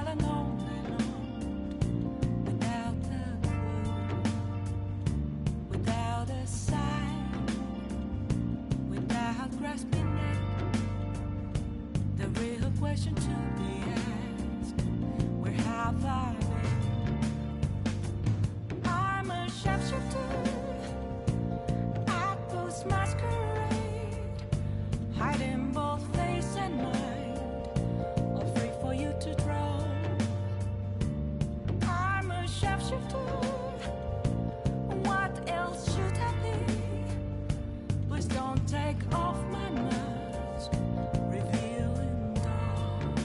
and on, without a clue, without a sign, without grasping it. The real question to be asked: where have I been? I'm a sharpshooter, I post masquerade, hiding both face and mind, all free for you to draw. I'm a sharpshooter, what else should I be? Please don't take off my mask, revealing dawn.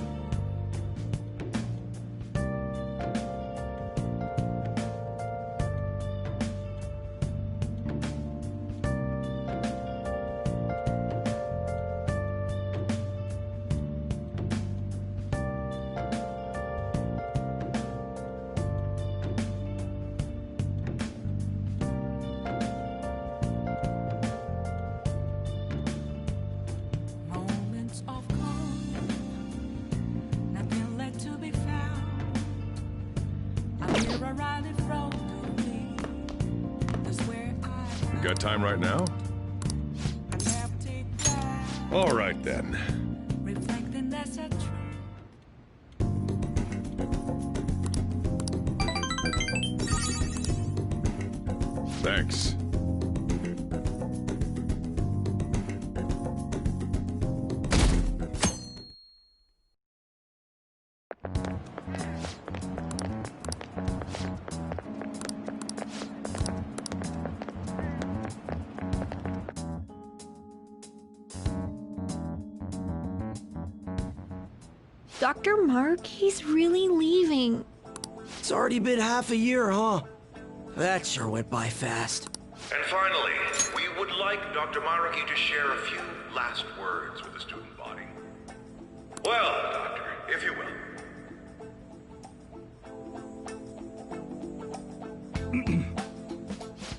Moments of calm, nothing left to be found. A mirror right in front of me, that's where I Got time right now? left it down, All right then. reflecting that's a truth. Thanks. Dr. Mark, he's really leaving. It's already been half a year, huh? That sure went by fast. And finally, we would like Dr. Maruki to share a few last words with the student body. Well, Doctor, if you will.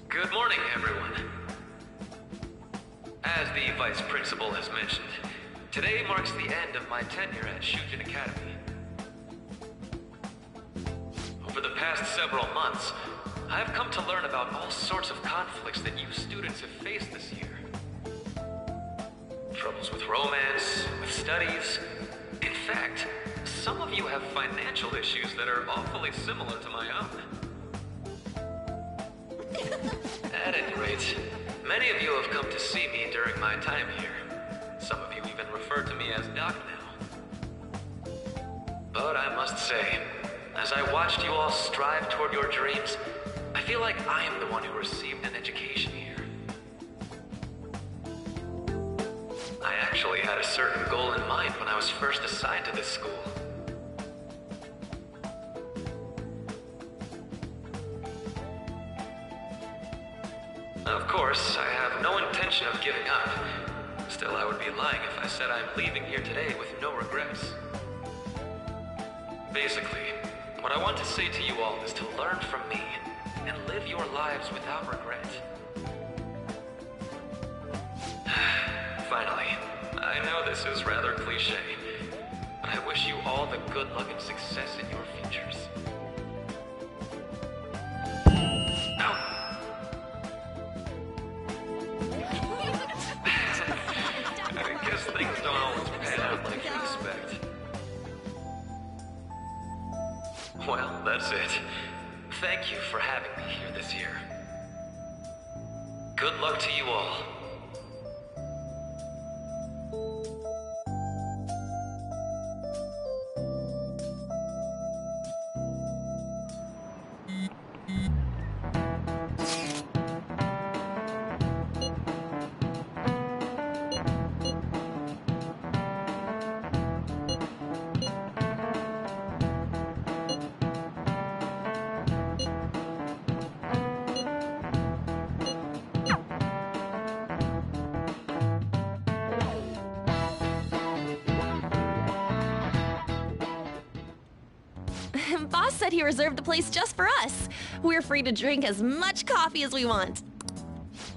Good morning, everyone. As the Vice Principal has mentioned, today marks the end of my tenure at Shujin Academy. Over the past several months, I have come to learn about all sorts of conflicts that you students have faced this year. Troubles with romance, with studies. In fact, some of you have financial issues that are awfully similar to my own. At any rate, many of you have come to see me during my time here. Some of you even refer to me as Doc now. But I must say, as I watched you all strive toward your dreams, I feel like I am the one who received an education here. I actually had a certain goal in mind when I was first assigned to this school. Of course, I have no intention of giving up. Still, I would be lying if I said I'm leaving here today with no regrets. Basically, what I want to say to you all is to learn from me and live your lives without regret. Finally, I know this is rather cliche, but I wish you all the good luck and success in your futures. Ow. I guess things don't always pan out like you expect. Well, that's it. Thank you for having me here this year. Good luck to you all. Boss said he reserved the place just for us. We're free to drink as much coffee as we want.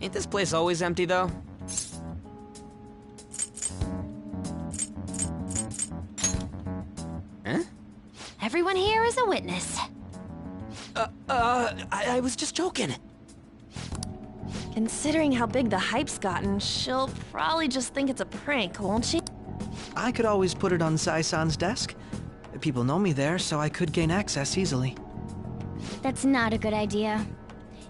Ain't this place always empty, though? Huh? Everyone here is a witness. I was just joking. Considering how big the hype's gotten, she'll probably just think it's a prank, won't she? I could always put it on Sai-san's desk. People know me there, so I could gain access easily. That's not a good idea.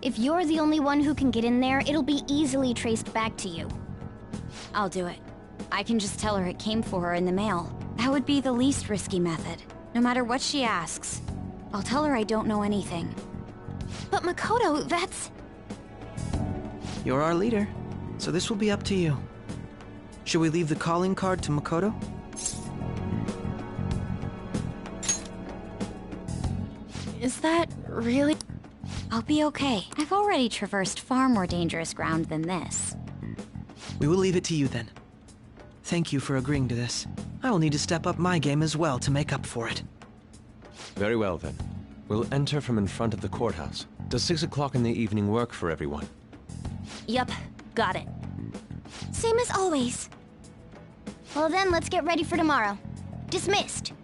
If you're the only one who can get in there, it'll be easily traced back to you. I'll do it. I can just tell her it came for her in the mail. That would be the least risky method. No matter what she asks, I'll tell her I don't know anything. But Makoto, that's... You're our leader, so this will be up to you. Should we leave the calling card to Makoto? Is that really... I'll be okay. I've already traversed far more dangerous ground than this. We will leave it to you then. Thank you for agreeing to this. I will need to step up my game as well to make up for it. Very well then. We'll enter from in front of the courthouse. Does 6 o'clock in the evening work for everyone? Yup, got it. Same as always. Well then, let's get ready for tomorrow. Dismissed.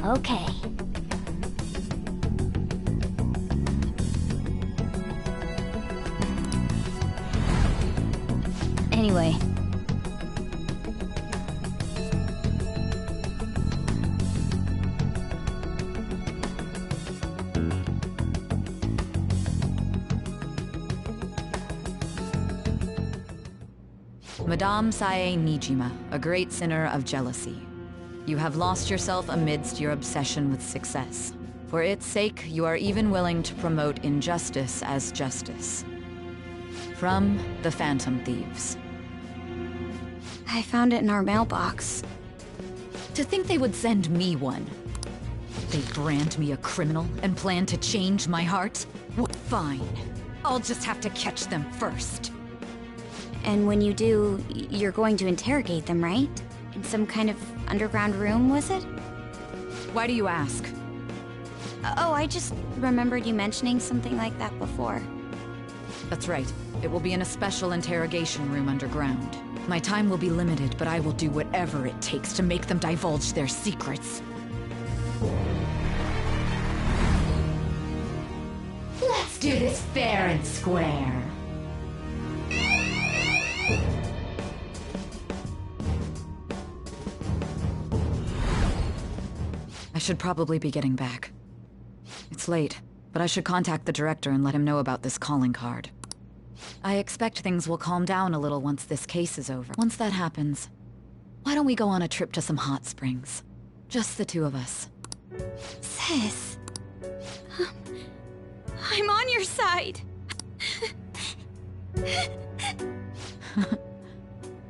Okay. Anyway. Madame Sae Niijima, a great sinner of jealousy. You have lost yourself amidst your obsession with success. For its sake, you are even willing to promote injustice as justice. From the Phantom Thieves. I found it in our mailbox. To think they would send me one. They brand me a criminal and plan to change my heart? Fine. I'll just have to catch them first. And when you do, you're going to interrogate them, right? In some kind of underground room, was it? Why do you ask? Oh, I just remembered you mentioning something like that before. That's right. It will be in a special interrogation room underground. My time will be limited, but I will do whatever it takes to make them divulge their secrets. Let's do this fair and square. I should probably be getting back. It's late, but I should contact the director and let him know about this calling card. I expect things will calm down a little once this case is over. Once that happens, why don't we go on a trip to some hot springs? Just the two of us. Sis. I'm on your side.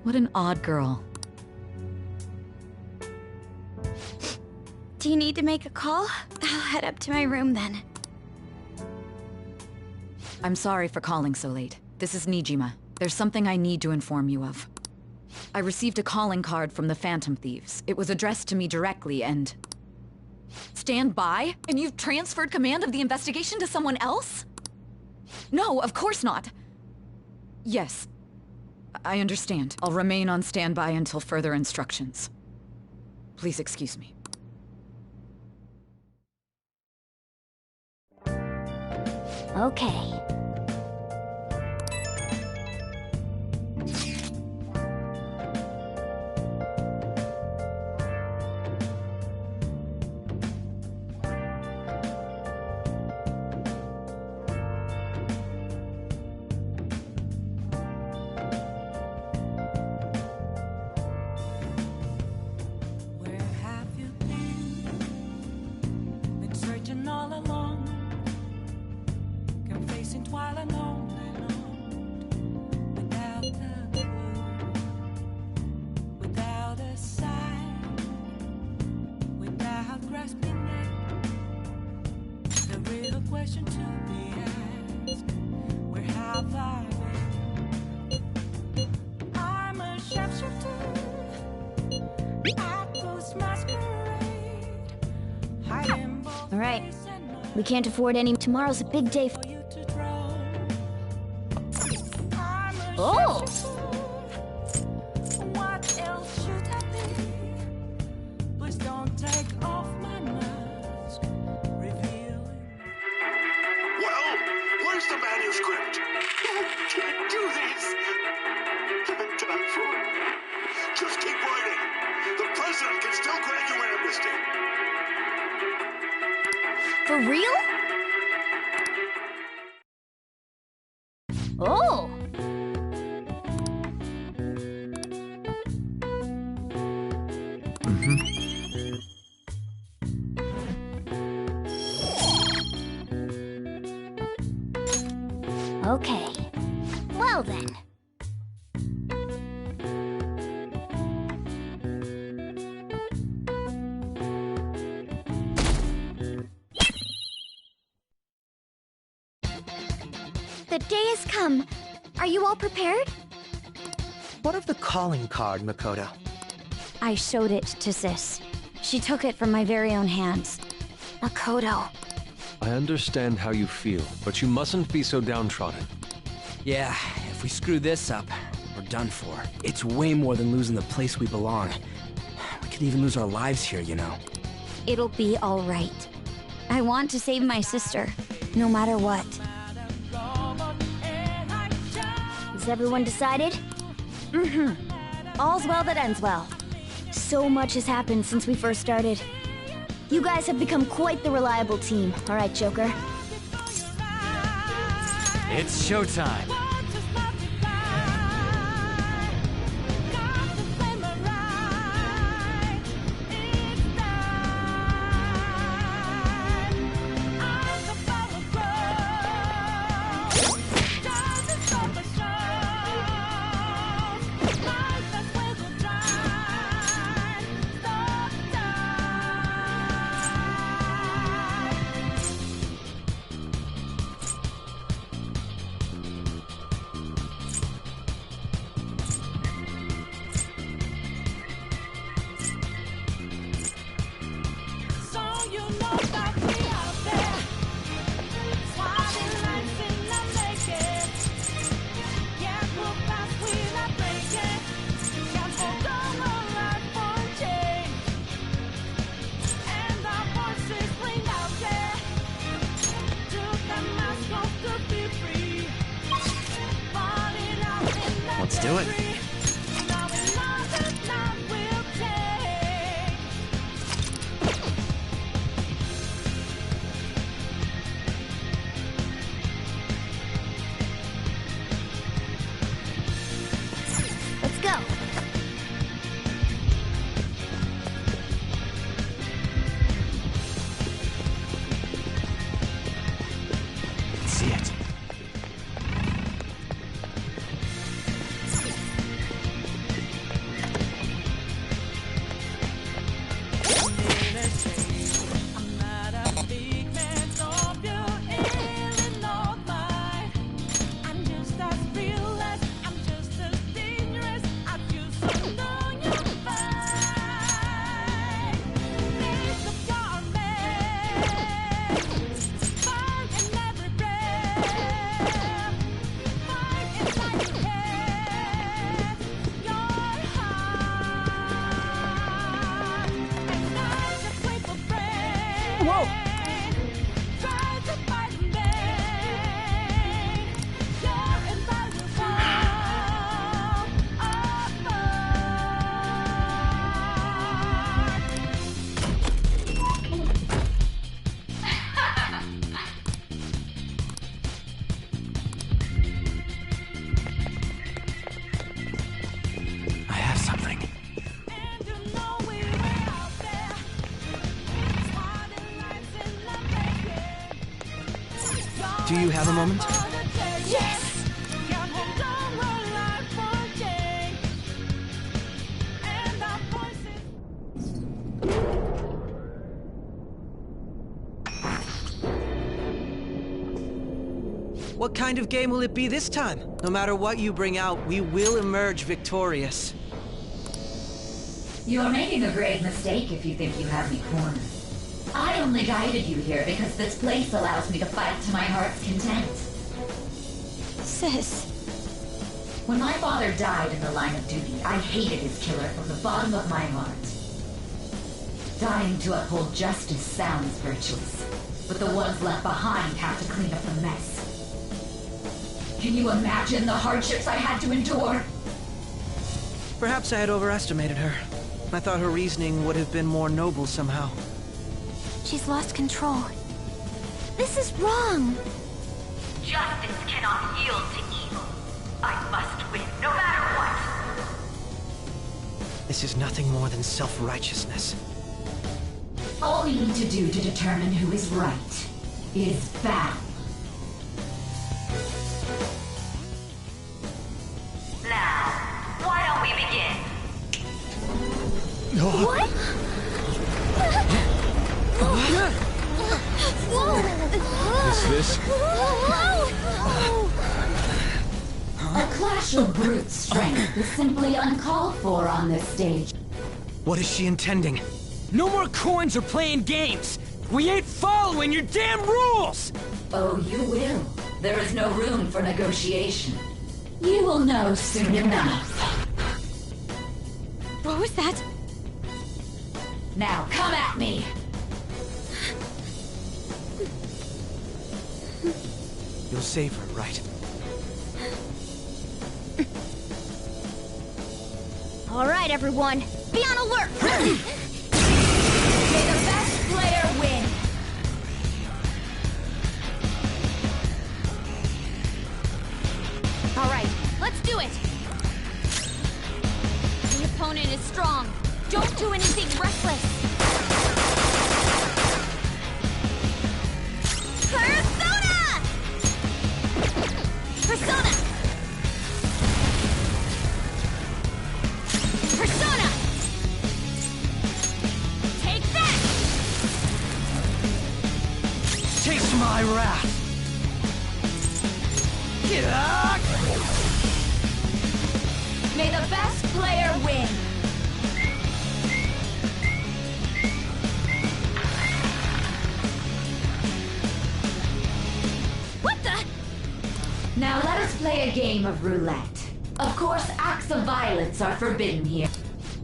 What an odd girl. Do you need to make a call? I'll head up to my room then. I'm sorry for calling so late. This is Niijima. There's something I need to inform you of. I received a calling card from the Phantom Thieves. It was addressed to me directly and... Stand by? And you've transferred command of the investigation to someone else? No, of course not. Yes. I understand. I'll remain on standby until further instructions. Please excuse me. Okay. Where have you been? Been searching all along, kept facing twilight on and on, without a clue, without a sign, without grasping it. The real question to be asked: where have I been? I'm a sharpshooter. I post masquerade, We can't afford any. Tomorrow's a big day for you to drown. I'm a Oh! What else should I be? Please don't take off my mask, revealing. Well, where's the manuscript? I can't do this. I'm done for. Just keep writing. The president can still grant you an amnesty. For real? Oh! Okay. Well then. The day has come. Are you all prepared? What of the calling card, Makoto? I showed it to Sis. She took it from my very own hands. Makoto. I understand how you feel, but you mustn't be so downtrodden. Yeah, if we screw this up, we're done for. It's way more than losing the place we belong. We could even lose our lives here, you know. It'll be all right. I want to save my sister, no matter what. Is everyone decided? All's well that ends well. So much has happened since we first started. You guys have become quite the reliable team. All right, Joker. It's showtime. Let's do it. Let's go. See it. Do you have a moment? Yes! What kind of game will it be this time? No matter what you bring out, we will emerge victorious. You're making a grave mistake if you think you have me cornered. I only guided you here because this place allows me to fight to my heart's content. Sis. When my father died in the line of duty, I hated his killer from the bottom of my heart. Dying to uphold justice sounds virtuous, but the ones left behind have to clean up the mess. Can you imagine the hardships I had to endure? Perhaps I had overestimated her. I thought her reasoning would have been more noble somehow. She's lost control. This is wrong. Justice cannot yield to evil. I must win, no matter what. This is nothing more than self-righteousness. All we need to do to determine who is right is battle. Now, why don't we begin? What? Is this? A clash of brute strength is simply uncalled for on this stage. What is she intending? No more coins or playing games! We ain't following your damn rules! Oh, you will. There is no room for negotiation. You will know soon enough. What was that? Now come at me! You'll save her, right? All right, everyone. Be on alert! May the best player win! All right, let's do it! The opponent is strong. Don't do anything reckless. Persona! Persona! Persona! Take that! Taste my wrath! May the best player win! What the? Now let us play a game of roulette. Of course, acts of violence are forbidden here.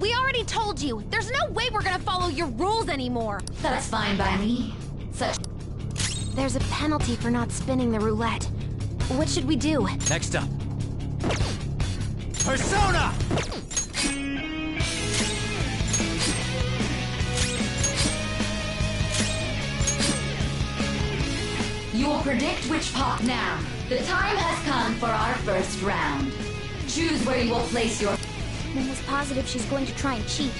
We already told you. There's no way we're gonna follow your rules anymore. That's fine by me. There's a penalty for not spinning the roulette. What should we do? Next up. Persona! You will predict which pop now. The time has come for our first round. Choose where you will place your... Mom was positive she's going to try and cheat.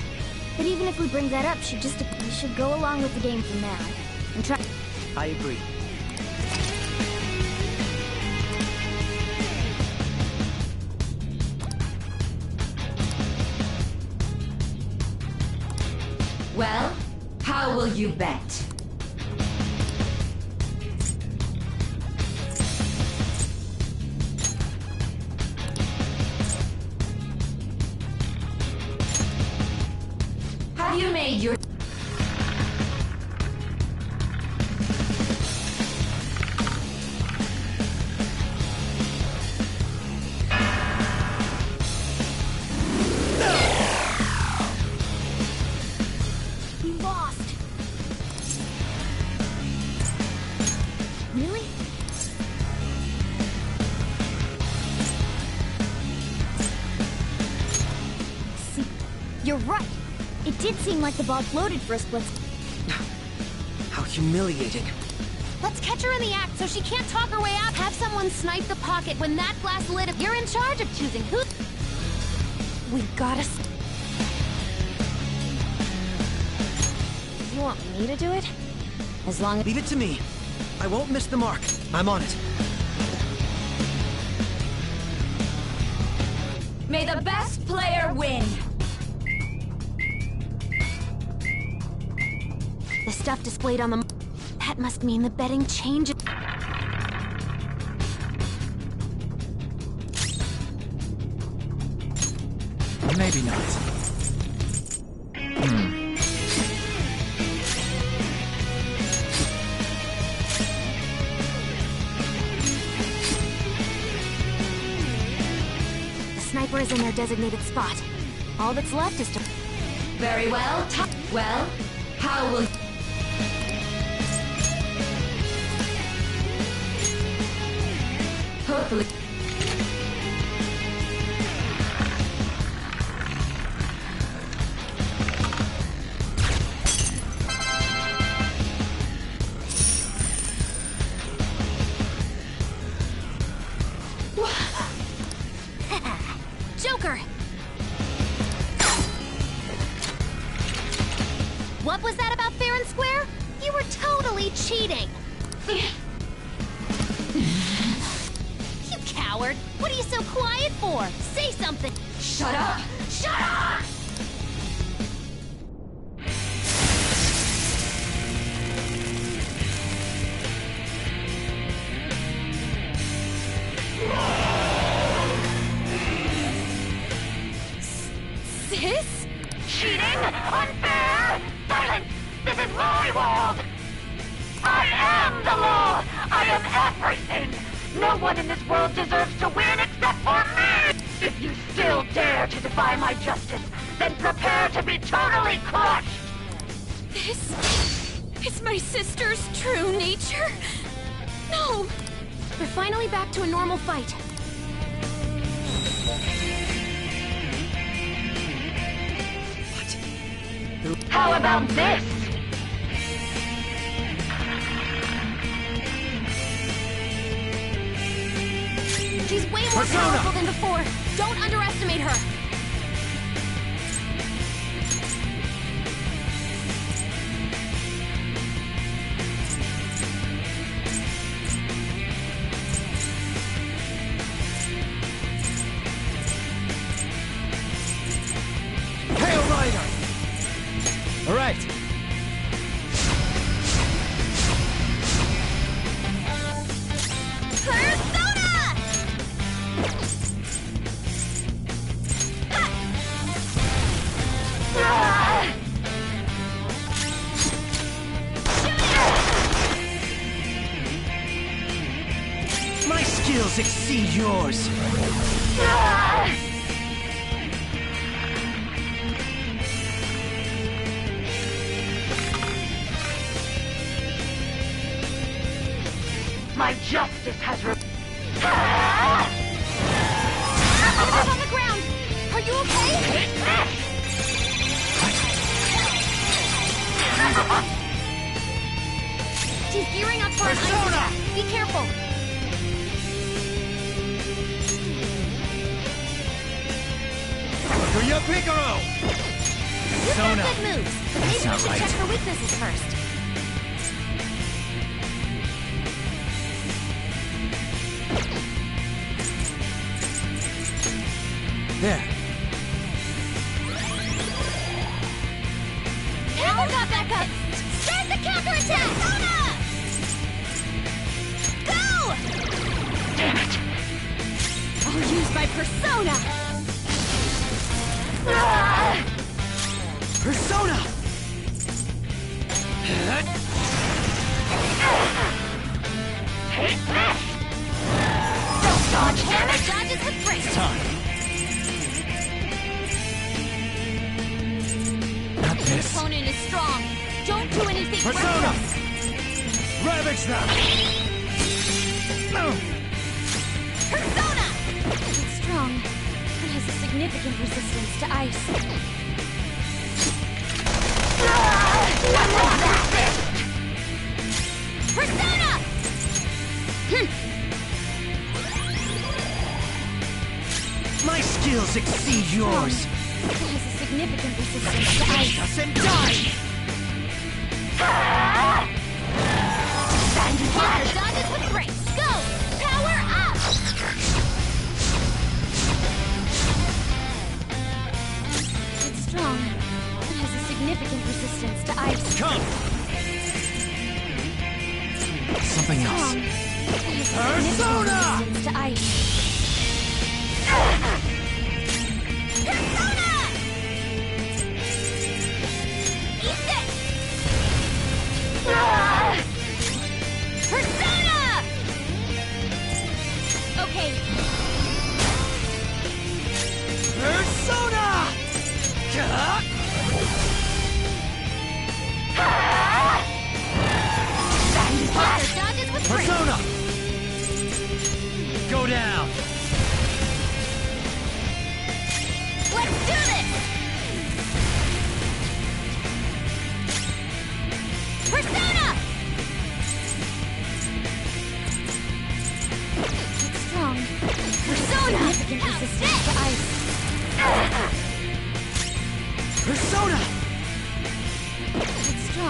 But even if we bring that up, we should go along with the game for now. And try... I agree. Well, how will you bet? Have you made your... We lost. Really? See, you're right. It did seem like the ball floated for a split. How humiliating. Let's catch her in the act so she can't talk her way out. Have someone snipe the pocket when that glass lit up. You're in charge of choosing who... We gotta... You want me to do it? As long as... Leave it to me. I won't miss the mark. I'm on it. May the best player win! The stuff displayed on the... That must mean the betting changes. Maybe not. Chakra is in their designated spot. All that's left is to... Very well. Well, how will... Hopefully... Joker! What was that about fair and square? You were totally cheating! You coward! What are you so quiet for? Say something! Shut up! Shut up! Sis? Cheating? Unfair? Silence! This is my world! I am the law! I am everything! No one in this world deserves to win except for me! If you still dare to defy my justice, then prepare to be totally crushed! This is my sister's true nature? No! We're finally back to a normal fight. How about this? She's way more powerful than before. Don't underestimate her. Hail Rider! All right. Persona! My skills exceed yours. My justice has She's on the ground! Are you okay? She's gearing up for an ice attack. Be careful. Your Piccolo! You've got good moves, but maybe we should check her weaknesses first. There. Power got back up! Start the counterattack! Persona! Go! Damn it! I'll use my persona! Persona! Take this! Don't dodge, damn it! Dodges with grace! Time. Not Your this. opponent is strong. Don't do anything Persona! reckless. Ravage them! Persona! It's strong and has a significant resistance to ice. Persona! My skills exceed yours. It has a significant resistance to ice. Us and die! Dodges with grace. Go! Power up! It's strong. It has a significant resistance to ice. Come! Something else. Strong. It has a significant resistance to ice. Persona! Eat this! Persona! Okay.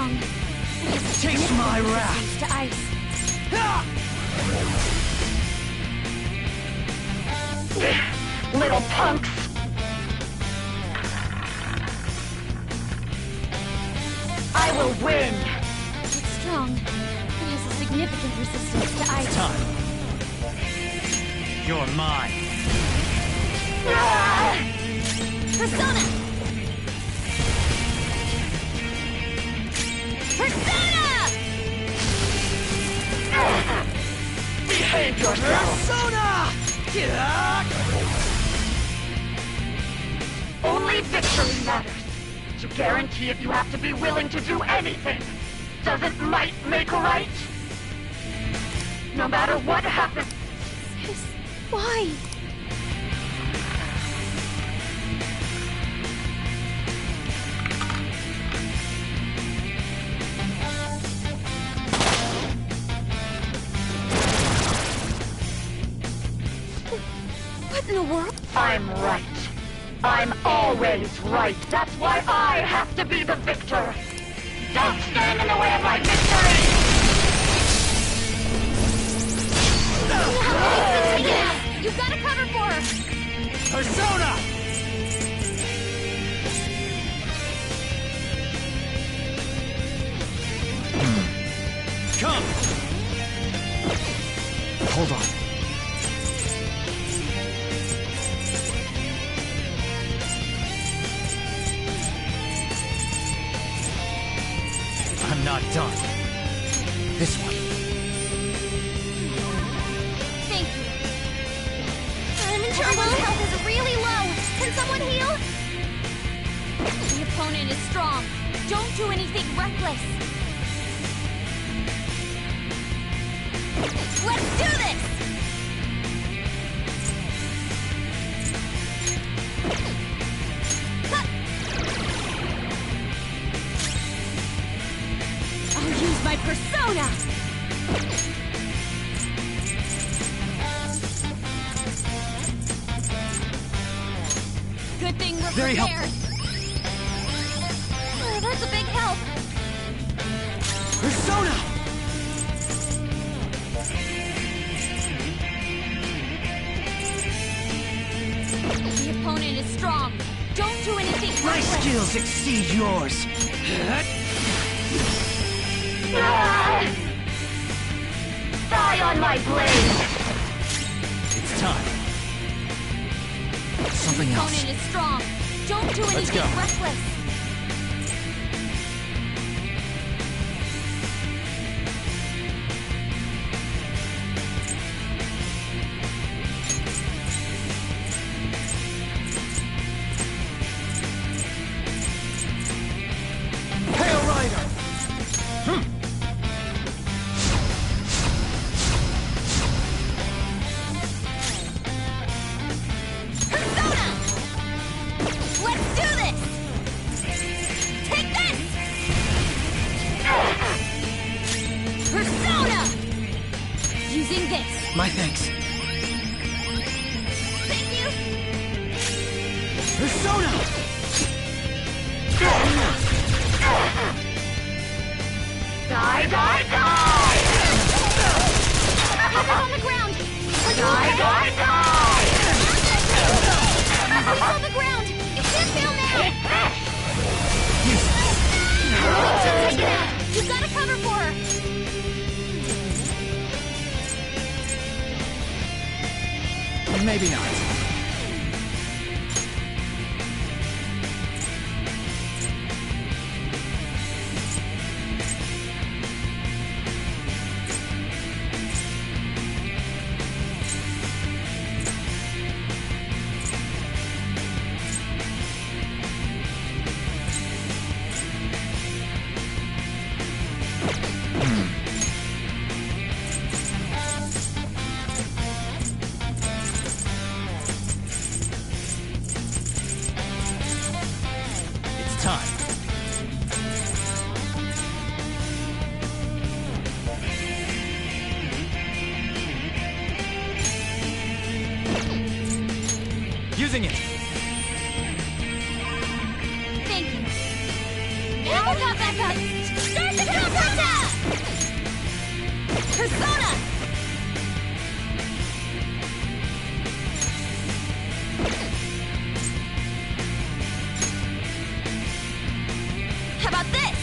strong. It has a Taste significant my wrath. resistance to ice. Little punks! I will win! It's strong. It has a significant resistance to ice. Time. You're mine. Persona! Persona! Behave yourself! Persona! Only victory matters. To guarantee it, you have to be willing to do anything. Doesn't might make right? No matter what happens. Sis, why? What in the world? I'm right. I'm always right. That's why I have to be the victor. Don't stand in the way of my victory! You've got to cover for her! Persona! Come! Hold on. I'm not done. This one. Thank you. I'm in trouble. Everyone's health is really low. Can someone heal? The opponent is strong. Don't do anything reckless. Let's do this! I'll use my persona! Good thing we're Very prepared. Oh, that's a big help. Persona! The opponent is strong. Don't do anything My reckless. skills exceed yours. Die on my blade! It's time. Something The else. opponent is strong. Don't do Let's anything go. reckless. Hail Rider! Persona! Let's do this! Take this! Persona! Using this. My thanks. Thank you. Persona! Die, die, die! He's on the ground. Are you Die, okay? die, die! He's on the ground. You can't fail now. Take that. You've got to cover for her. Maybe not. It's time. Using it. Thank you. Now got back up. Start Persona! How about this?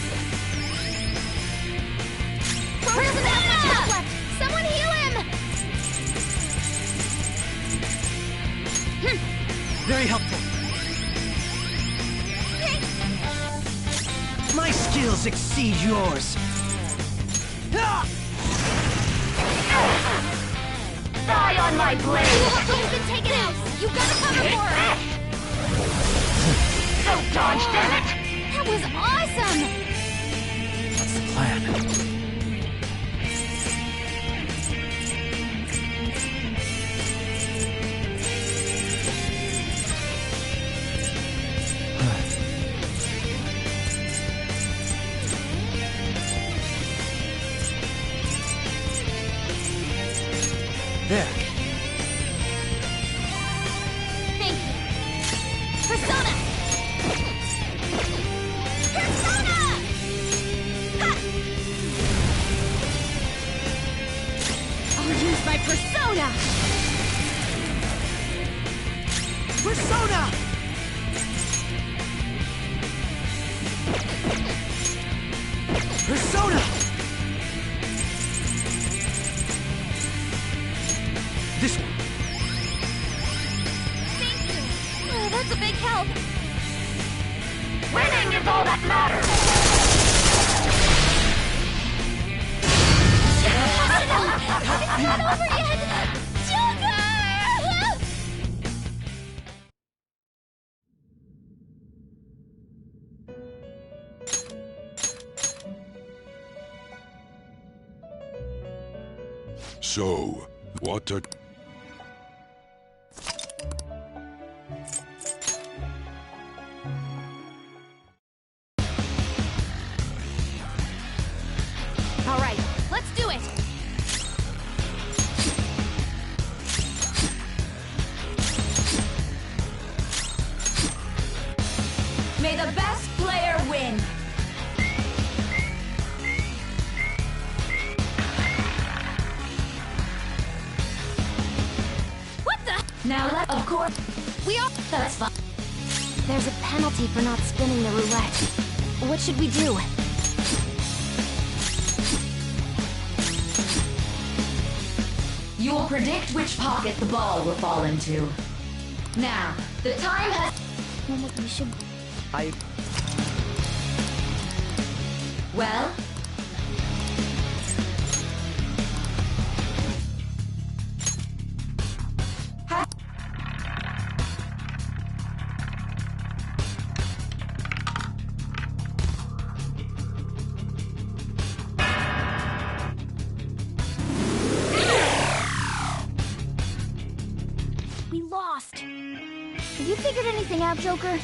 Persona! Left. Someone heal him! Very helpful. My skills exceed yours. Die on my blade! He's been taken out! You gotta cover for her! Don't dodge, damn it! That was awesome! What's the plan? There. Thank you. Persona! Persona! Ha! I'll use my persona! Persona! Persona! This one. Thank you. Oh, that's a big help. Winning is all that matters! It's not over yet! Joker! So, what a... All right, let's do it! May the best player win! What the? Now of course, We all... that's fine. There's a penalty for not spinning the roulette. What should we do? You will predict which pocket the ball will fall into. Now, the time has... We should... Well? We lost. Have you figured anything out, Joker?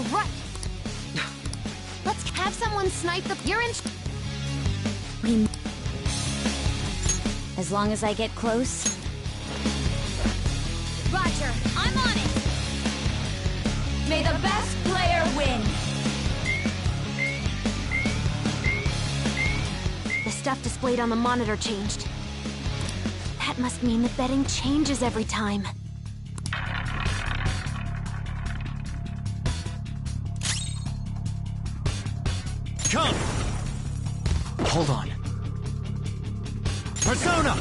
You're right. Let's have someone snipe the... You're in... As long as I get close. Roger, I'm on it. May the best player win. The stuff displayed on the monitor changed. That must mean the betting changes every time. Come! Hold on. Persona!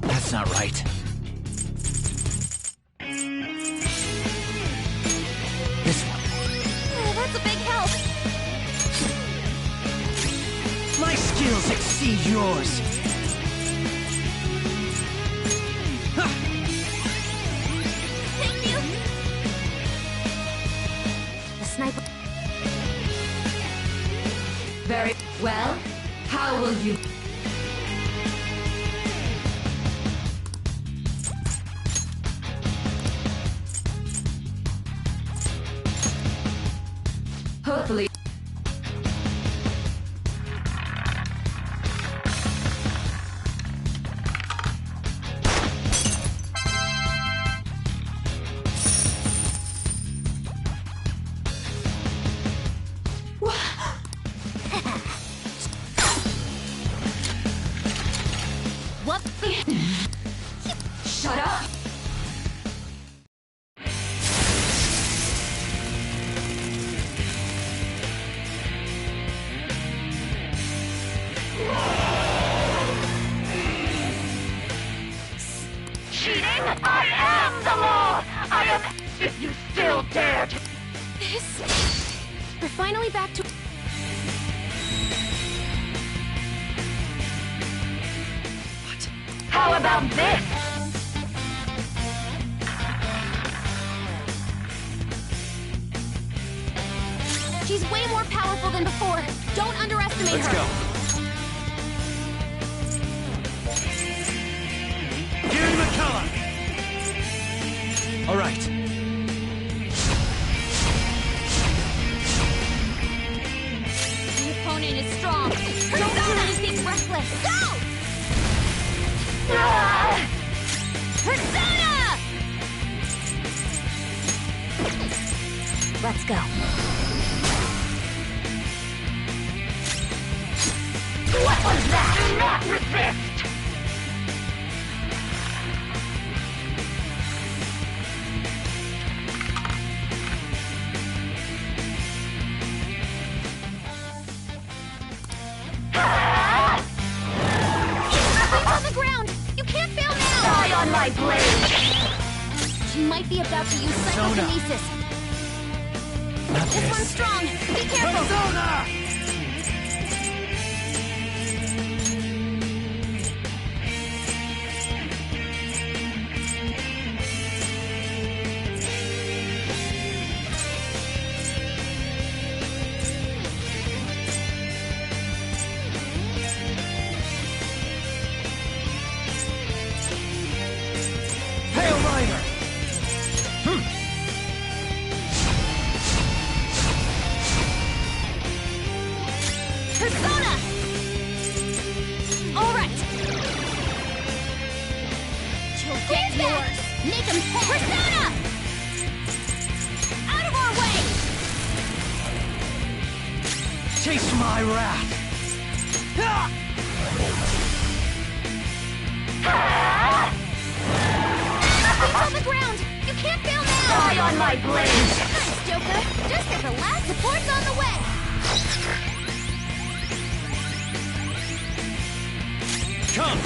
That's not right. This one. Oh, that's a big help. My skills exceed yours. Thank you. The sniper... Very well. How will you... Hopefully... What the... Shut up! Cheating? I am the law! I am... If you still dare to... This... We're finally back to... How about this? She's way more powerful than before. Don't underestimate Let's her. go. Gary McCullough! All right. The opponent is strong. Don't do anything reckless. Go! Persona! Let's go. What was that? Do not resist! Nothing's on the ground. You can't fail now. Die on my blade! She might be about to use psychokinesis. Not This one's strong. Be careful. Persona! Hail Rider! Persona! All right. She'll get yours. Make him pay. Persona! Out of our way! Chase my wrath! Ah! Nothing's on the ground. You can't fail now. Die on my blade! Thanks, Joker. Just as the last support's on the way. Come!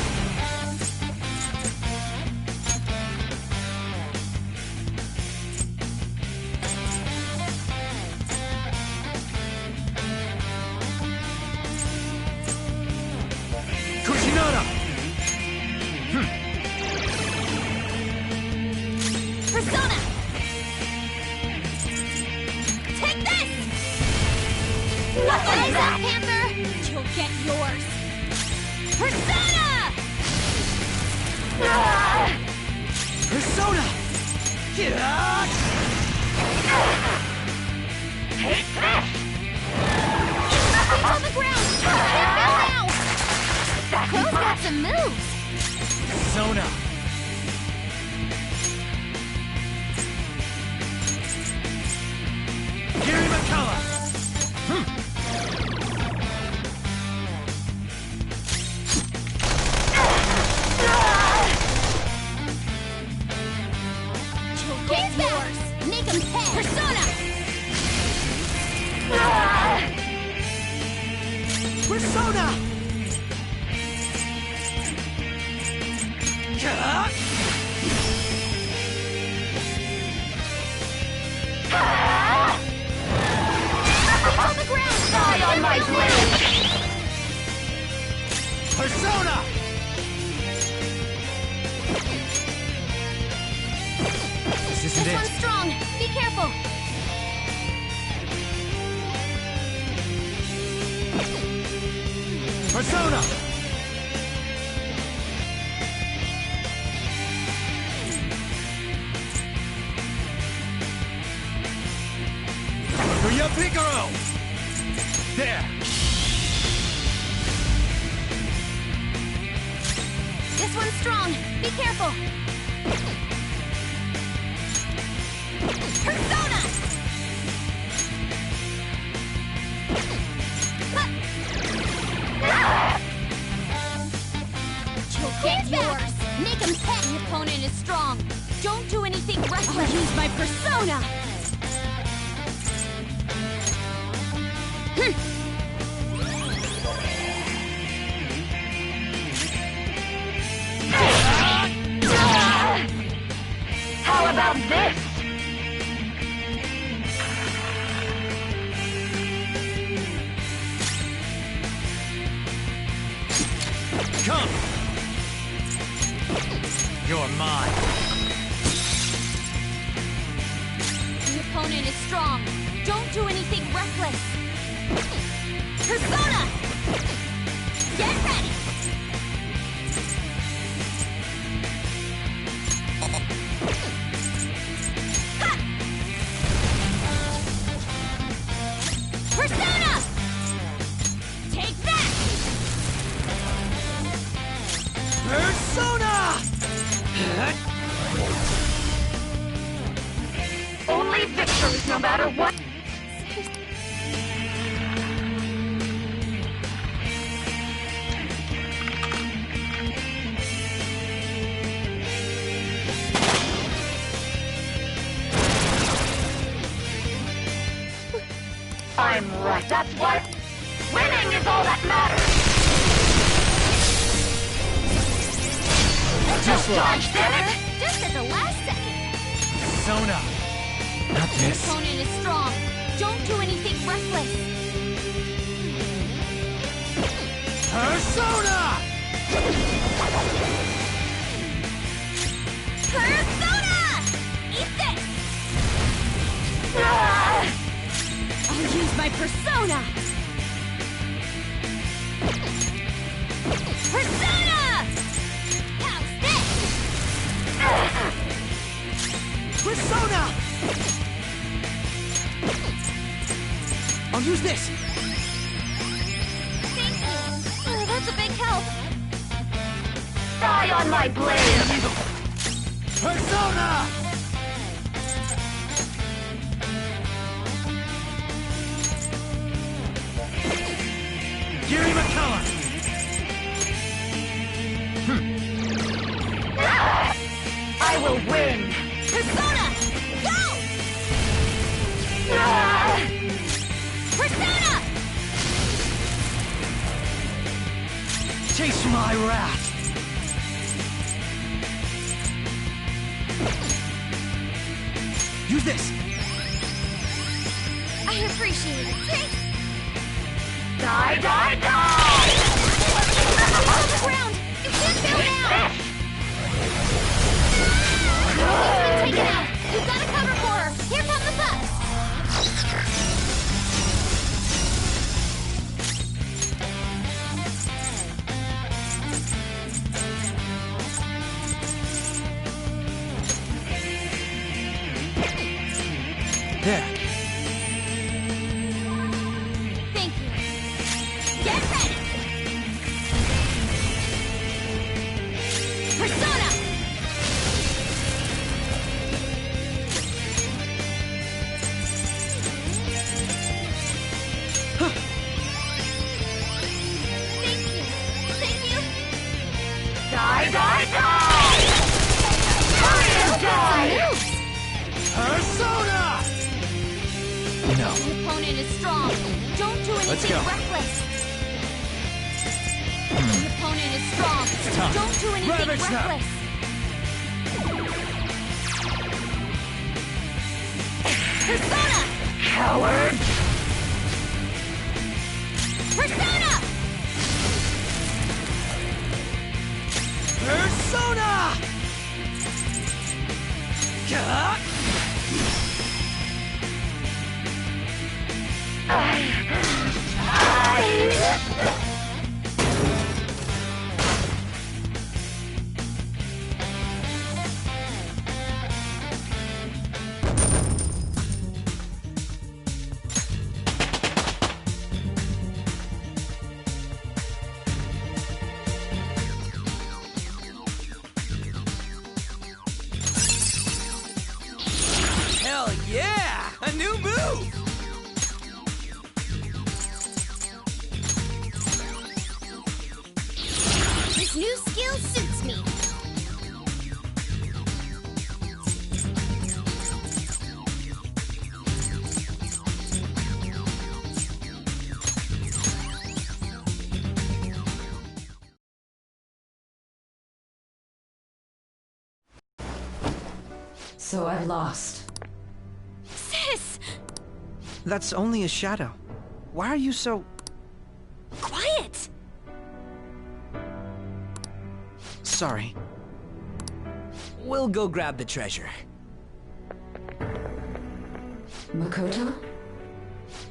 Kushinada! Persona! Take this! What is that, Panther? You'll get yours. Persona! Persona! Yeah! some moves! Persona! Gary McCullough! He's yours! Make him pay! Persona! Persona! He's on the ground! Die on my blade! Persona! This isn't This it. one's strong! Be careful! Persona! Kuya Picaro! There! This one's strong! Be careful! Persona! He's yours! Make him pay! The opponent is strong! Don't do anything reckless! I'll use my persona! How about this? Come! You're mine. The opponent is strong! Don't do anything reckless! Persona! Get ready! Ha! Persona! Take that! Persona! Only victories, no matter what. I'm right. That's what. Winning is all that matters. Just Dodge, damn it! Just at the last second! Persona! Not The this. opponent is strong! Don't do anything reckless! Persona! Persona! Eat this! I'll use my persona! Persona! How's this? Persona! I'll use this! Thank you! Oh, that's a big help! Die on my blade! Persona! Gary McCullough! I will win! Persona! Go! Persona! Chase my wrath! Use this! I appreciate it. Thanks! Die, die, die! On the ground! You can't go now! He's been taken out! You've got to cover for her! Here come the bus! There. Thank you. Get ready! go. The opponent is strong. Don't do Let's anything go. reckless. The opponent is strong. Tough. Don't do anything Ravage them. reckless. Persona! Coward! Persona! Persona! Gah! Hell yeah! A new move! This new skill suits me. So I've lost. Sis! That's only a shadow. Why are you so... Quiet! Sorry. We'll go grab the treasure. Makoto?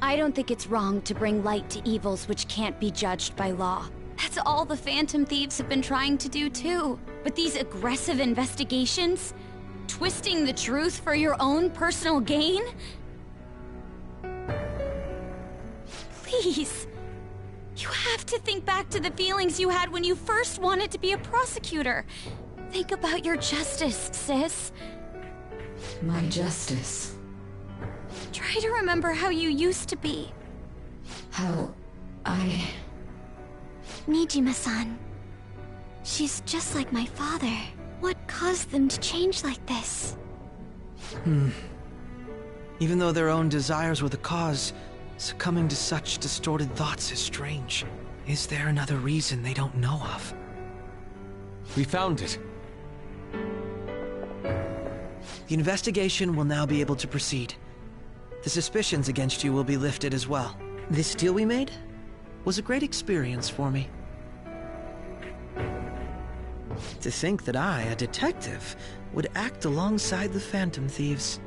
I don't think it's wrong to bring light to evils which can't be judged by law. That's all the Phantom Thieves have been trying to do too. But these aggressive investigations? Twisting the truth for your own personal gain? Please. You have to think back to the feelings you had when you first wanted to be a prosecutor. Think about your justice, sis. My justice. Try to remember how you used to be. How I... Niijima-san. She's just like my father. What caused them to change like this? Even though their own desires were the cause, succumbing to such distorted thoughts is strange. Is there another reason they don't know of? We found it. The investigation will now be able to proceed. The suspicions against you will be lifted as well. This deal we made was a great experience for me. To think that I, a detective, would act alongside the Phantom Thieves.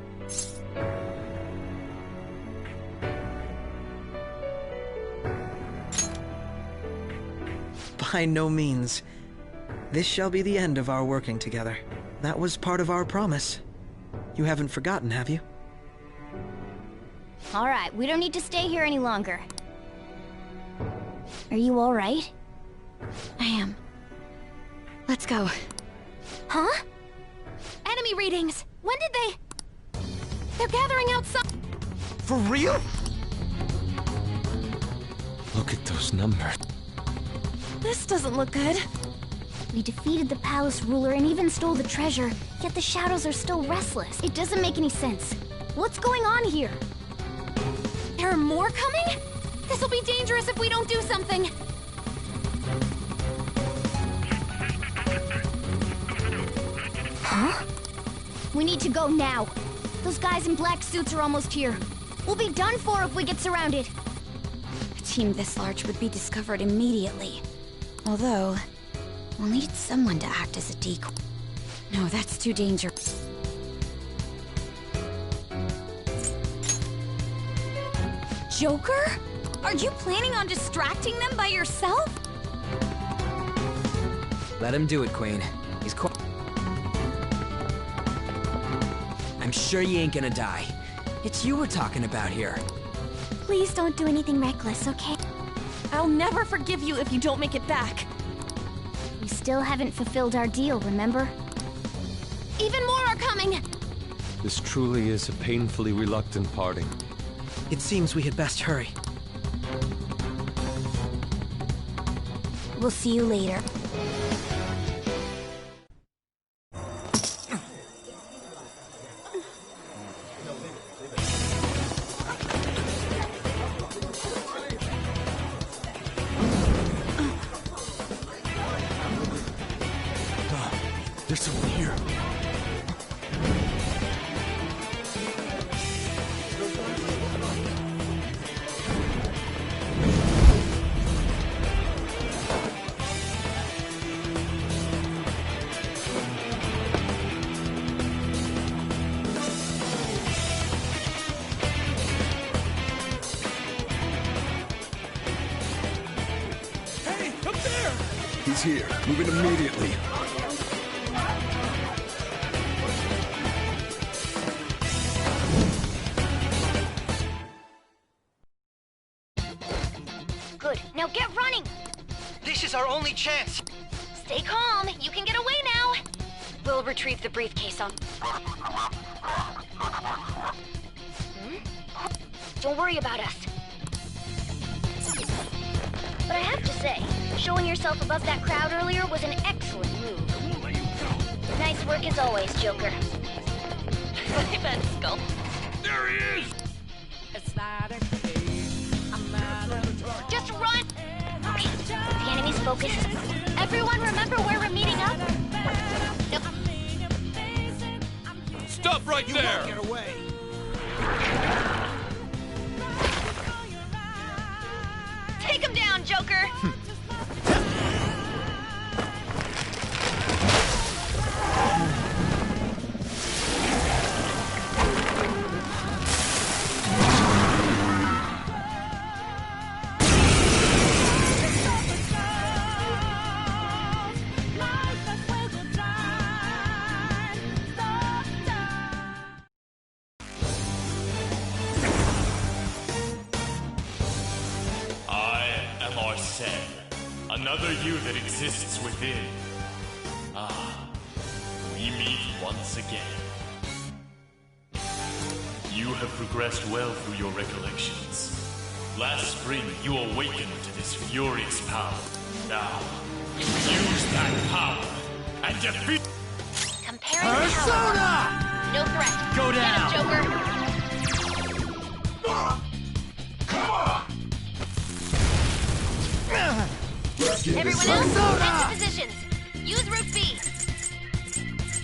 By no means. This shall be the end of our working together. That was part of our promise. You haven't forgotten, have you? All right, we don't need to stay here any longer. Are you all right? I am. Let's go. Huh? Enemy readings! When did they... They're gathering outside... For real? Look at those numbers. This doesn't look good. We defeated the palace ruler and even stole the treasure, yet the shadows are still restless. It doesn't make any sense. What's going on here? There are more coming? This'll be dangerous if we don't do something. Huh? We need to go now. Those guys in black suits are almost here. We'll be done for if we get surrounded. A team this large would be discovered immediately. Although, we'll need someone to act as a decoy. No, that's too dangerous. Joker? Are you planning on distracting them by yourself? Let him do it, Queen. He's I'm sure you ain't gonna die. It's you we're talking about here. Please don't do anything reckless, okay? I'll never forgive you if you don't make it back. We still haven't fulfilled our deal, remember? Even more are coming! This truly is a painfully reluctant parting. It seems we had best hurry. We'll see you later. There's someone here. Hey, up there! He's here. Move it immediately. Good. Now get running! This is our only chance. Stay calm. You can get away now. We'll retrieve the briefcase on... Don't worry about us. But I have to say, showing yourself above that crowd earlier was an excellent move. Nice work as always, Joker. I bet, Skull. There he is! Just run! Okay, the enemy's focus is... Everyone remember where we're meeting up? Nope. Stop right there! Get away. Take him down, Joker! Another you that exists within. Ah, we meet once again. You have progressed well through your recollections. Last spring, you awakened to this furious power. Now, use that power and defeat... Comparing Persona! No threat. Go down! Get him, Joker! Everyone else, get to positions. Use Route B.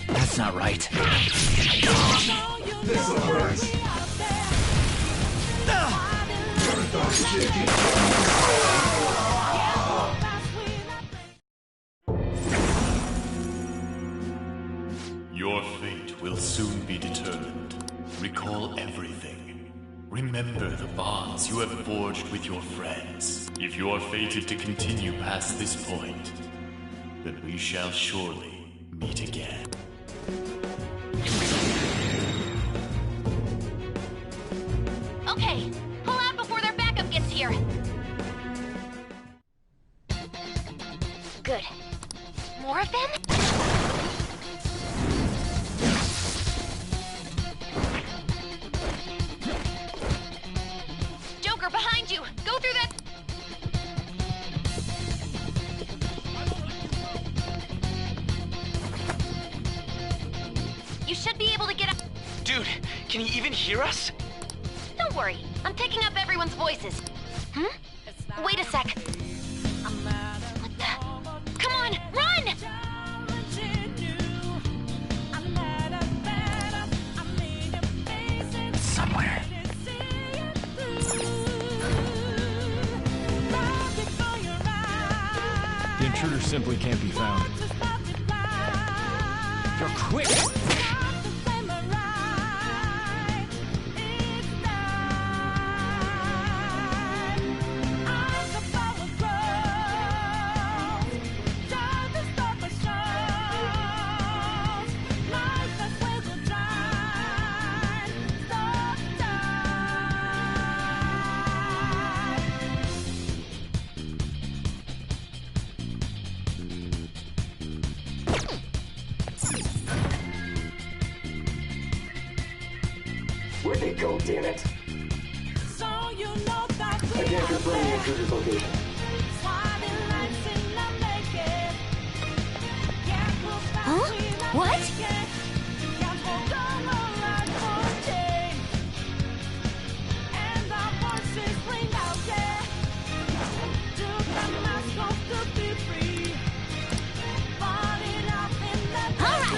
That's not right. This'll hurt. Your fate will soon be determined. Recall everything. Remember the bonds you have forged with your friends. If you are fated to continue past this point, then we shall surely meet again. Okay, pull out before their backup gets here. Good. More of them? Joker, behind you! Go through that... You should be able to get up... Dude, can you even hear us? Don't worry, I'm picking up everyone's voices. Wait a sec. What the... Come on, run! Somewhere. The intruder simply can't be found. You're quick! Where'd they go, damn it? So you know that we I can't confirm the intruder's location. Huh? What? All right.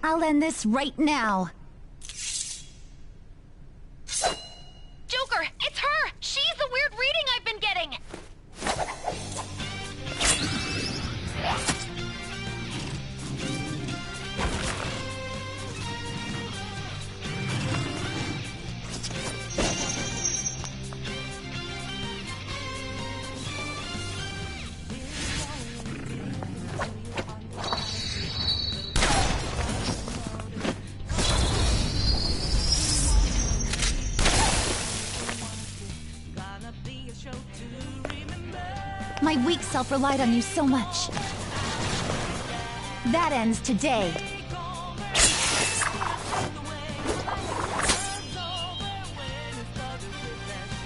I'll end this right now. Joker, it's her! She's the weird reading I've been getting! My weak self relied on you so much. That ends today.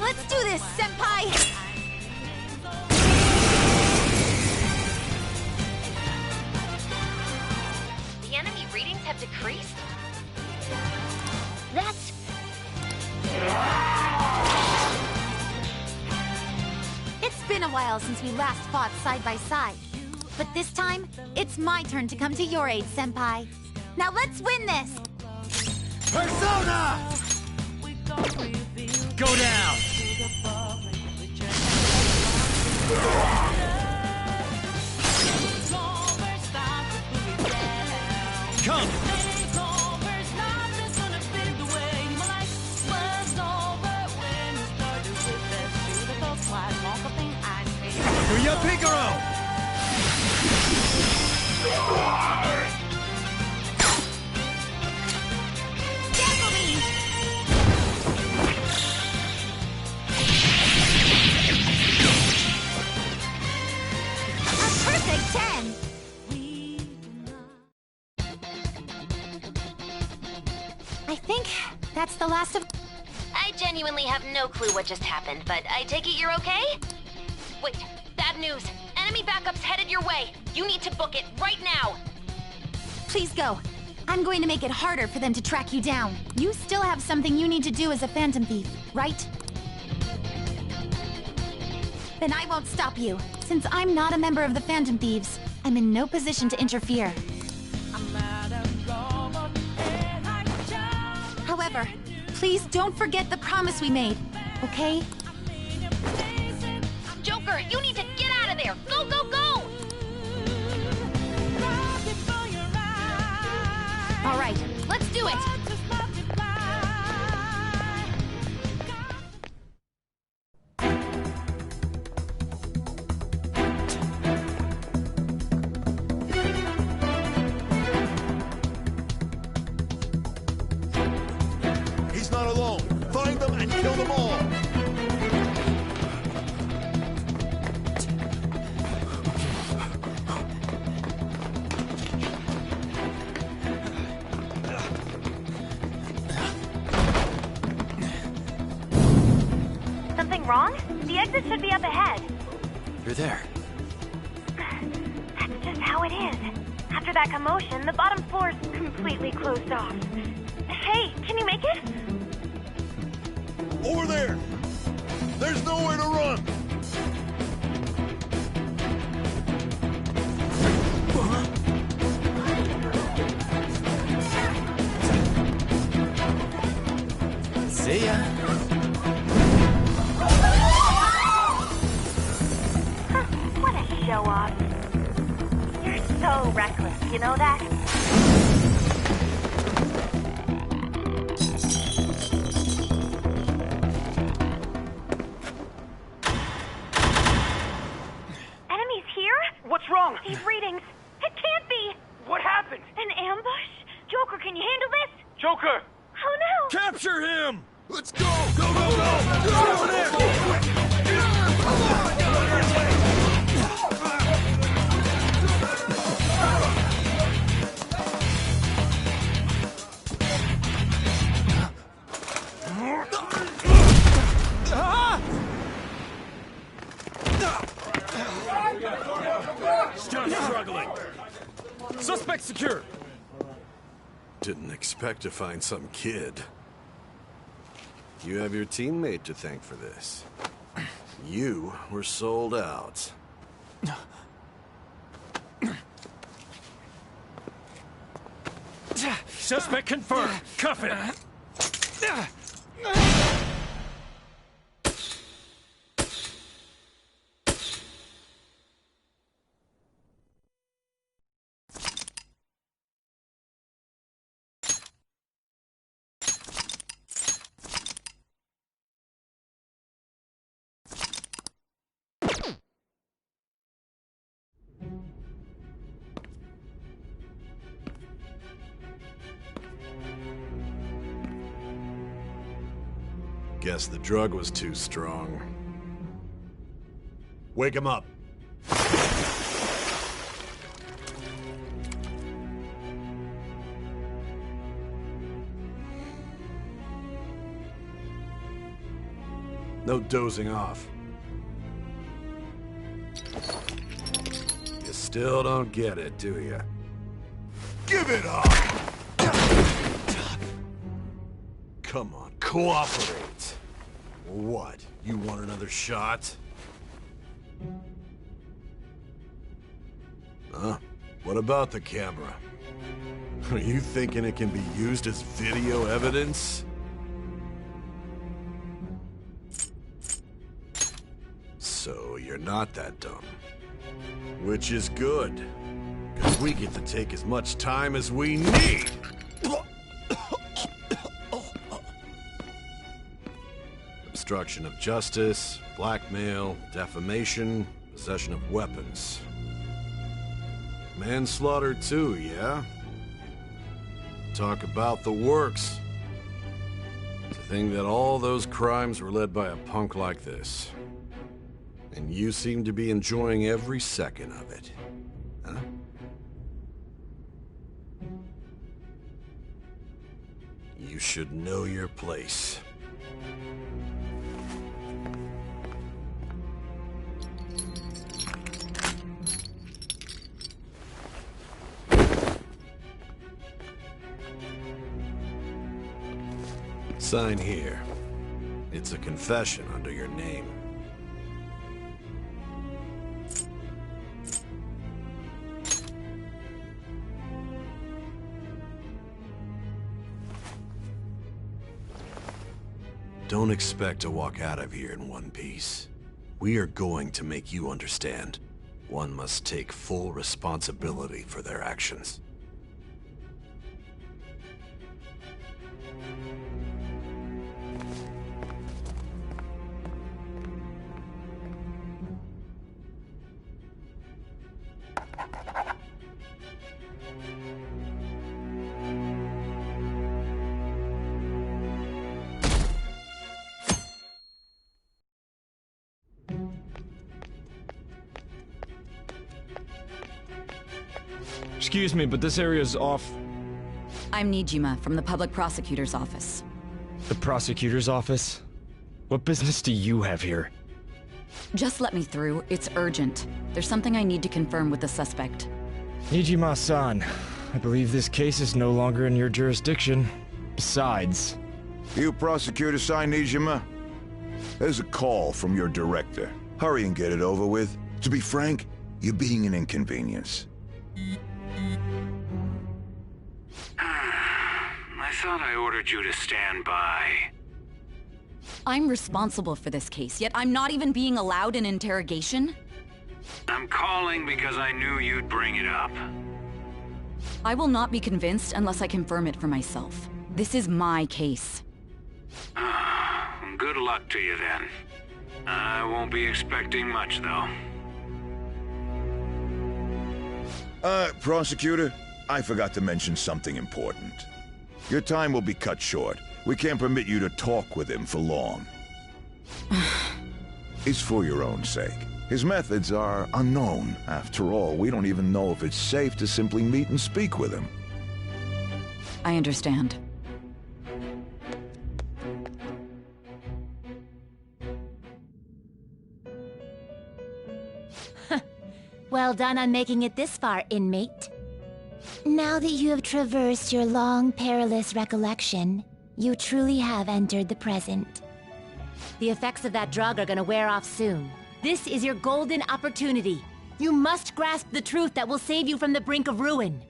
Let's do this, Senpai! The enemy readings have decreased? That's... It's been a while since we last fought side by side. But this time, it's my turn to come to your aid, Senpai. Now let's win this! Persona! Go down! Come! Do your Picaro! Perfect 10! I think that's the last of... I genuinely have no clue what just happened, but I take it you're okay? Wait, bad news. Enemy backup's headed your way. You need to book it right now. Please go. I'm going to make it harder for them to track you down. You still have something you need to do as a Phantom Thief, right? Then I won't stop you. Since I'm not a member of the Phantom Thieves, I'm in no position to interfere. However, please don't forget the promise we made, okay? Joker, you need to get out of there! Go, go, go! All right, let's do it! He's not alone. Find them and kill them all. Something wrong? The exit should be up ahead. You're there. That's just how it is. After that commotion, the bottom floor's completely closed off. Hey, can you make it? Over there! There's nowhere to run! See ya. What a show-off. You're so reckless, you know that? Enemies here? What's wrong? These readings. It can't be! What happened? An ambush? Joker, can you handle this? Joker! Oh no! Capture him! Let's go! Go, go, go! Over there! Still struggling. Suspect secure. Didn't expect to find some kid. You have your teammate to thank for this. You were sold out. Suspect confirmed. Cuff it. Guess the drug was too strong. Wake him up. No dozing off. You still don't get it, do you? Give it up! Come on, cooperate. What? You want another shot? Huh? What about the camera? Are you thinking it can be used as video evidence? So you're not that dumb. Which is good. Because we get to take as much time as we need. Obstruction of justice, blackmail, defamation, possession of weapons. Manslaughter too, yeah? Talk about the works. To think that all those crimes were led by a punk like this. And you seem to be enjoying every second of it. Huh? You should know your place. Sign here. It's a confession under your name. Don't expect to walk out of here in one piece. We are going to make you understand. One must take full responsibility for their actions. Excuse me, but this area's off. I'm Niijima from the public prosecutor's office. The prosecutor's office? What business do you have here? Just let me through. It's urgent. There's something I need to confirm with the suspect. Niijima-san, I believe this case is no longer in your jurisdiction. Besides... You prosecutor sign Niijima? There's a call from your director. Hurry and get it over with. To be frank, you're being an inconvenience. I thought I ordered you to stand by. I'm responsible for this case, yet I'm not even being allowed an interrogation? I'm calling because I knew you'd bring it up. I will not be convinced unless I confirm it for myself. This is my case. Good luck to you then. I won't be expecting much, though. Prosecutor, I forgot to mention something important. Your time will be cut short. We can't permit you to talk with him for long. It's for your own sake. His methods are unknown. After all, we don't even know if it's safe to simply meet and speak with him. I understand. Well done on making it this far, inmate. Now that you have traversed your long, perilous recollection, you truly have entered the present. The effects of that drug are gonna wear off soon. This is your golden opportunity. You must grasp the truth that will save you from the brink of ruin.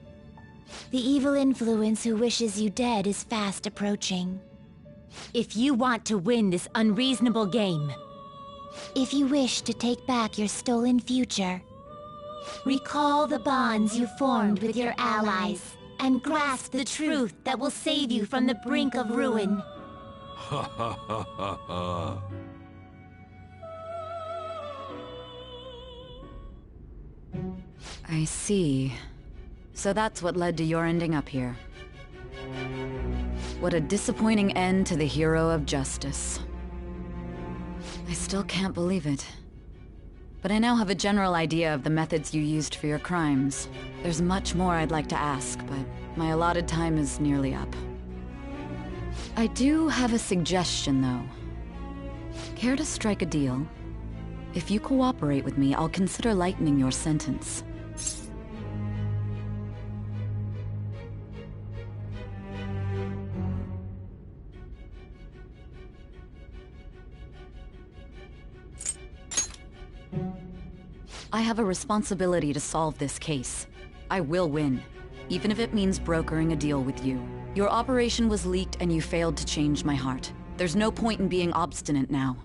The evil influence who wishes you dead is fast approaching. If you want to win this unreasonable game, if you wish to take back your stolen future, recall the bonds you formed with your allies and grasp the truth that will save you from the brink of ruin. Ha ha ha ha ha. I see. So that's what led to your ending up here. What a disappointing end to the hero of justice. I still can't believe it. But I now have a general idea of the methods you used for your crimes. There's much more I'd like to ask, but my allotted time is nearly up. I do have a suggestion, though. Care to strike a deal? If you cooperate with me, I'll consider lightening your sentence. I have a responsibility to solve this case. I will win, even if it means brokering a deal with you. Your operation was leaked and you failed to change my heart. There's no point in being obstinate now.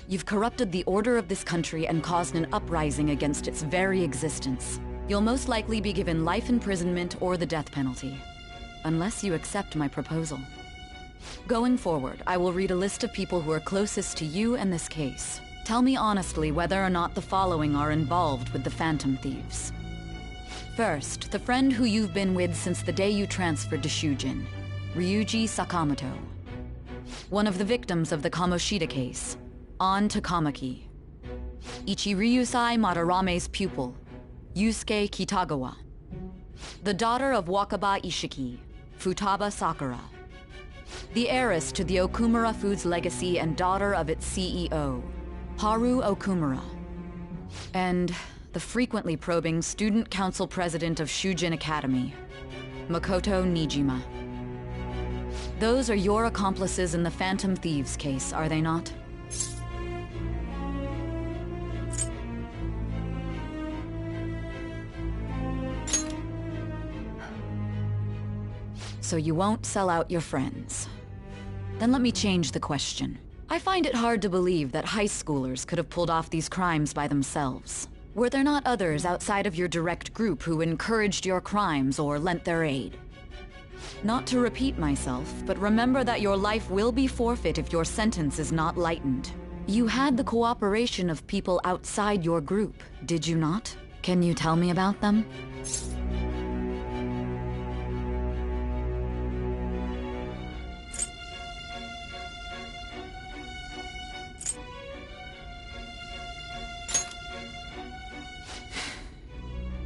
You've corrupted the order of this country and caused an uprising against its very existence. You'll most likely be given life imprisonment or the death penalty, unless you accept my proposal. Going forward, I will read a list of people who are closest to you and this case. Tell me honestly whether or not the following are involved with the Phantom Thieves. First, the friend who you've been with since the day you transferred to Shujin, Ryuji Sakamoto. One of the victims of the Kamoshida case, An Takamaki. Ichiryusai Madarame's pupil, Yusuke Kitagawa. The daughter of Wakaba Ishiki, Futaba Sakura. The heiress to the Okumura Foods legacy and daughter of its CEO, Haru Okumura. And the frequently probing student council president of Shujin Academy, Makoto Niijima. Those are your accomplices in the Phantom Thieves case, are they not? So you won't sell out your friends. Then let me change the question. I find it hard to believe that high schoolers could have pulled off these crimes by themselves. Were there not others outside of your direct group who encouraged your crimes or lent their aid? Not to repeat myself, but remember that your life will be forfeit if your sentence is not lightened. You had the cooperation of people outside your group, did you not? Can you tell me about them?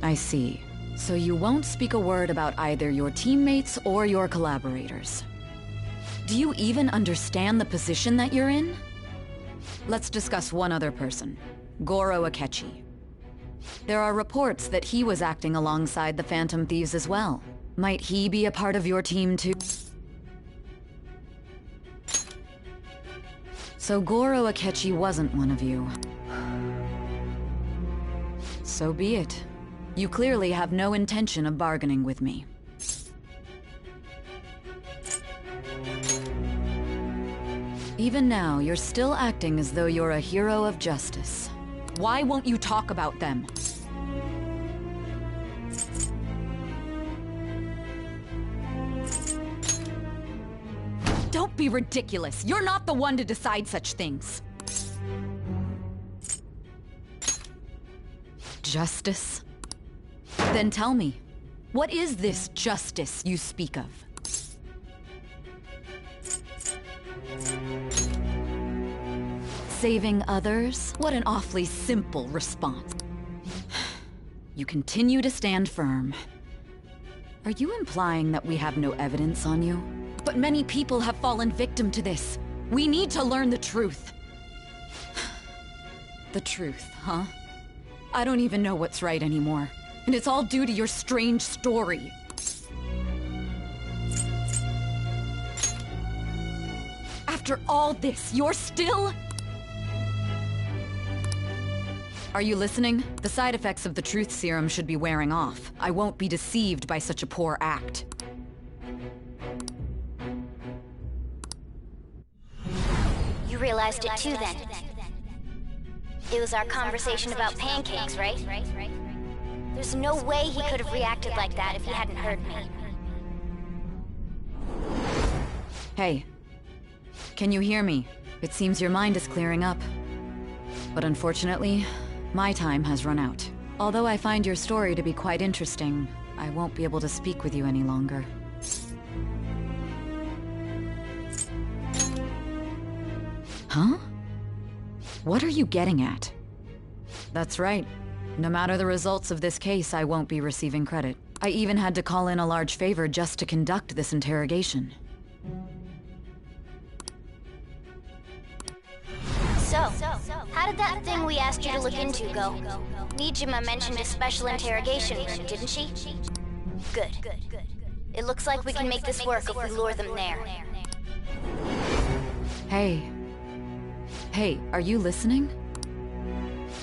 I see. So you won't speak a word about either your teammates or your collaborators. Do you even understand the position that you're in? Let's discuss one other person, Goro Akechi. There are reports that he was acting alongside the Phantom Thieves as well. Might he be a part of your team too? So Goro Akechi wasn't one of you. So be it. You clearly have no intention of bargaining with me. Even now, you're still acting as though you're a hero of justice. Why won't you talk about them? Don't be ridiculous. You're not the one to decide such things. Justice? Then tell me, what is this justice you speak of? Saving others? What an awfully simple response. You continue to stand firm. Are you implying that we have no evidence on you? But many people have fallen victim to this. We need to learn the truth. The truth, huh? I don't even know what's right anymore. And it's all due to your strange story. After all this, you're still... Are you listening? The side effects of the truth serum should be wearing off. I won't be deceived by such a poor act. You realized it too then. It was our conversation about pancakes, right? There's no way he could have reacted like that if he hadn't heard me. Hey. Can you hear me? It seems your mind is clearing up. But unfortunately, my time has run out. Although I find your story to be quite interesting, I won't be able to speak with you any longer. Huh? What are you getting at? That's right. No matter the results of this case, I won't be receiving credit. I even had to call in a large favor just to conduct this interrogation. So, how did that thing we asked you to look into go? Niijima mentioned a special interrogation room, didn't she? Good. It looks like we can make this work if we lure them there. Hey. Hey, are you listening?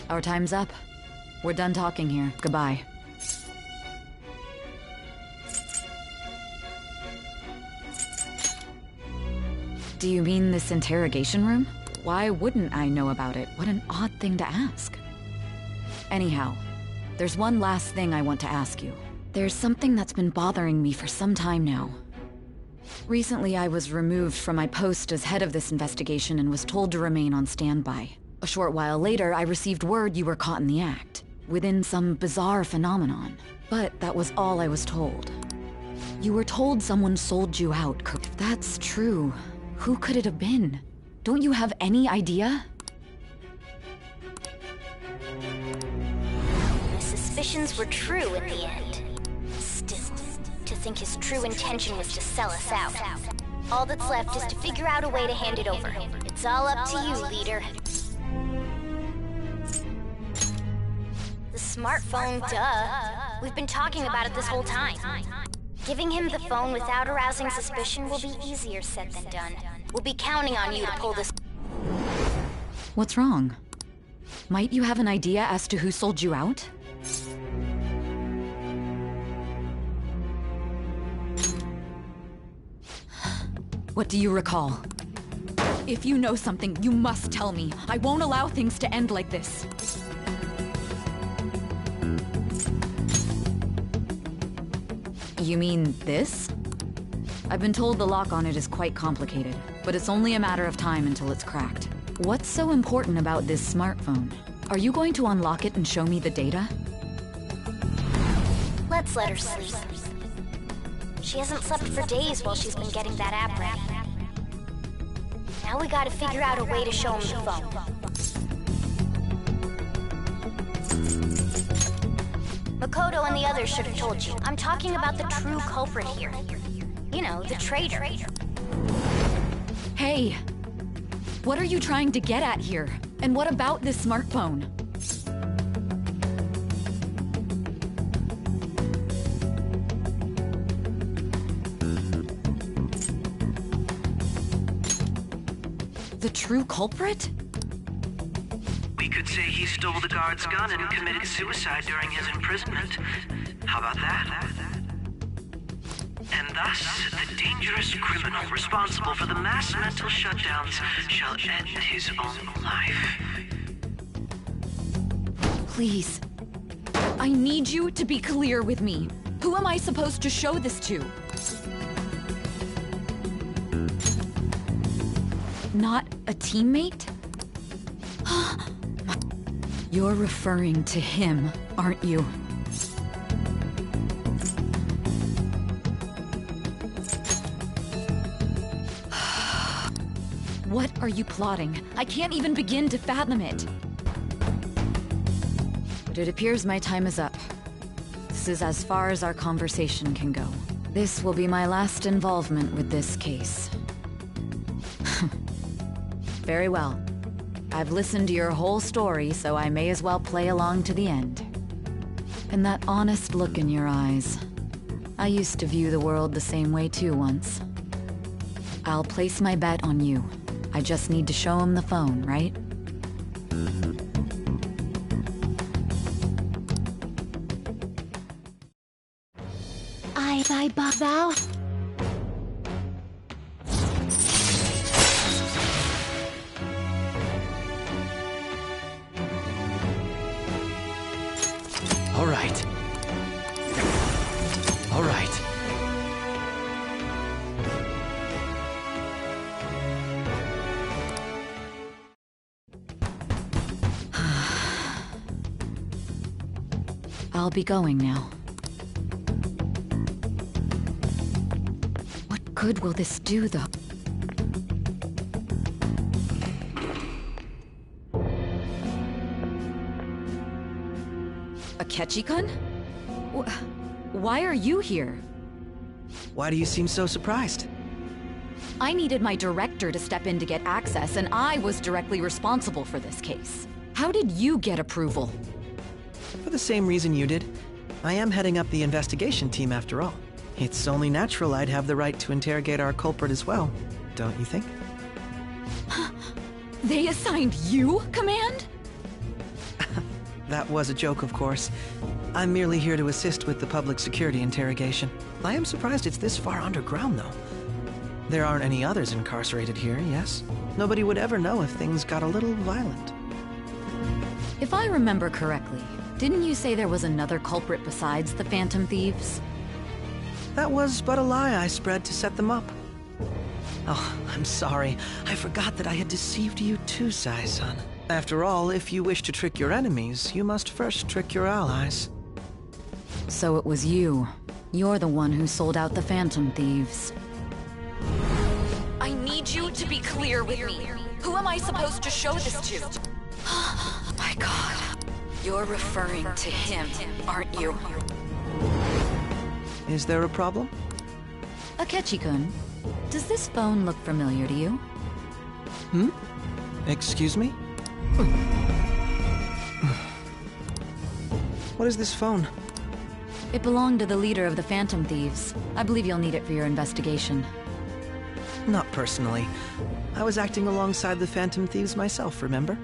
Our time's up. We're done talking here. Goodbye. Do you mean this interrogation room? Why wouldn't I know about it? What an odd thing to ask. Anyhow, there's one last thing I want to ask you. There's something that's been bothering me for some time now. Recently, I was removed from my post as head of this investigation and was told to remain on standby. A short while later, I received word you were caught in the act, within some bizarre phenomenon. But that was all I was told. You were told someone sold you out. If that's true, who could it have been? Don't you have any idea? My suspicions were true in the end. Still, to think his true intention was to sell us out. All that's left is to figure out a way to hand it over. It's all up to you, leader. The smartphone, duh. We've been talking about it this whole time. Giving him the phone without arousing suspicion will be easier said than done. We'll be counting on you to pull this. What's wrong? Might you have an idea as to who sold you out? What do you recall? If you know something, you must tell me. I won't allow things to end like this. You mean this? I've been told the lock on it is quite complicated, but it's only a matter of time until it's cracked. What's so important about this smartphone? Are you going to unlock it and show me the data? Let's let her sleep. She hasn't slept for days while she's been getting that app ready. Now we gotta figure out a way to show him the phone. Makoto and the others should have told you. I'm talking about the true culprit here. You know, the traitor. Hey! What are you trying to get at here? And what about this smartphone? The true culprit? We could say he stole the guard's gun and committed suicide during his imprisonment. How about that? And thus, the dangerous criminal responsible for the mass mental shutdowns shall end his own life. Please. I need you to be clear with me. Who am I supposed to show this to? Not a teammate? You're referring to him, aren't you? What are you plotting? I can't even begin to fathom it. But it appears my time is up. This is as far as our conversation can go. This will be my last involvement with this case. Very well. I've listened to your whole story, so I may as well play along to the end. And that honest look in your eyes. I used to view the world the same way too once. I'll place my bet on you. I just need to show him the phone, right? thy vow? All right. All right. I'll be going now. What good will this do, though? Akechi-kun? Why are you here? Why do you seem so surprised? I needed my director to step in to get access, and I was directly responsible for this case. How did you get approval? For the same reason you did. I am heading up the investigation team after all. It's only natural I'd have the right to interrogate our culprit as well, don't you think? They assigned you command? That was a joke, of course. I'm merely here to assist with the public security interrogation. I am surprised it's this far underground, though. There aren't any others incarcerated here, yes? Nobody would ever know if things got a little violent. If I remember correctly, didn't you say there was another culprit besides the Phantom Thieves? That was but a lie I spread to set them up. Oh, I'm sorry. I forgot that I had deceived you too, Sai-san. After all, if you wish to trick your enemies, you must first trick your allies. So it was you. You're the one who sold out the Phantom Thieves. I need you to be clear with me. Who am I supposed to show this to? My God. You're referring to him, aren't you? Is there a problem? Akechi-kun, does this phone look familiar to you? Excuse me? What is this phone? It belonged to the leader of the Phantom Thieves. I believe you'll need it for your investigation. Not personally. I was acting alongside the Phantom Thieves myself, remember?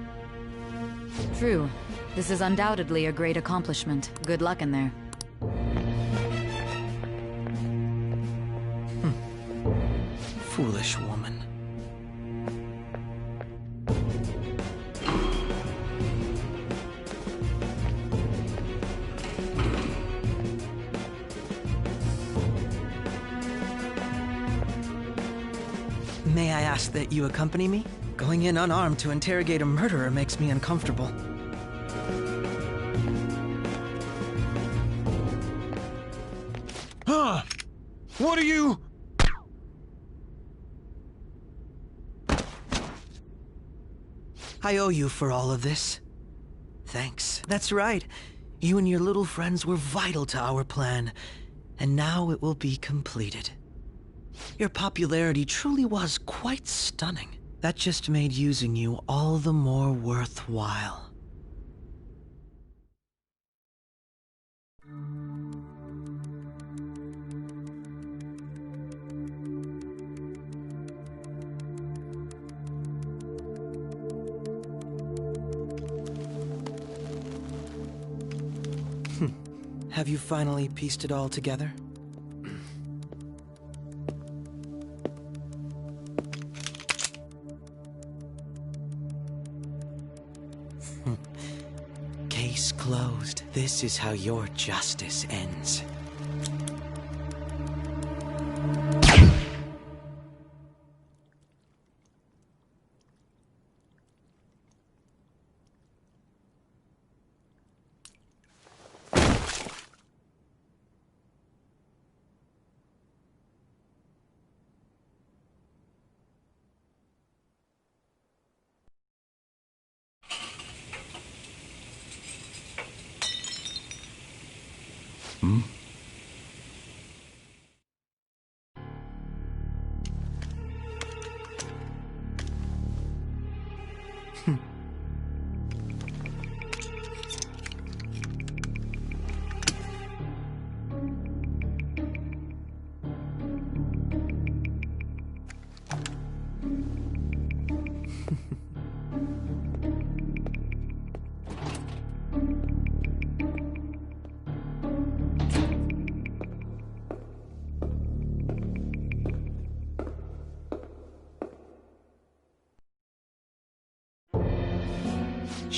True. This is undoubtedly a great accomplishment. Good luck in there. Foolish woman. May I ask that you accompany me? Going in unarmed to interrogate a murderer makes me uncomfortable. Huh? What are you... I owe you for all of this. Thanks. That's right. You and your little friends were vital to our plan, and now it will be completed. Your popularity truly was quite stunning. That just made using you all the more worthwhile. Have you finally pieced it all together? Case closed. This is how your justice ends.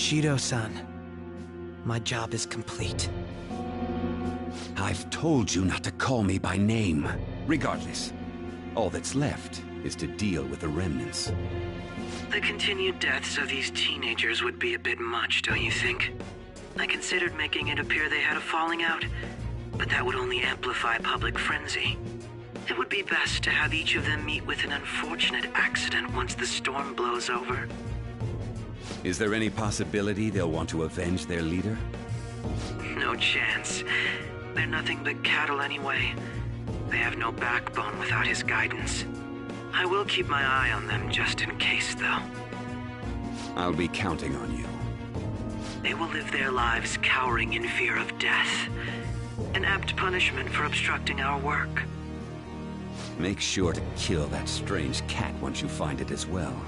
Bushido-san. My job is complete. I've told you not to call me by name. Regardless, all that's left is to deal with the remnants. The continued deaths of these teenagers would be a bit much, don't you think? I considered making it appear they had a falling out, but that would only amplify public frenzy. It would be best to have each of them meet with an unfortunate accident once the storm blows over. Is there any possibility they'll want to avenge their leader? No chance. They're nothing but cattle anyway. They have no backbone without his guidance. I will keep my eye on them just in case, though. I'll be counting on you. They will live their lives cowering in fear of death. An apt punishment for obstructing our work. Make sure to kill that strange cat once you find it as well.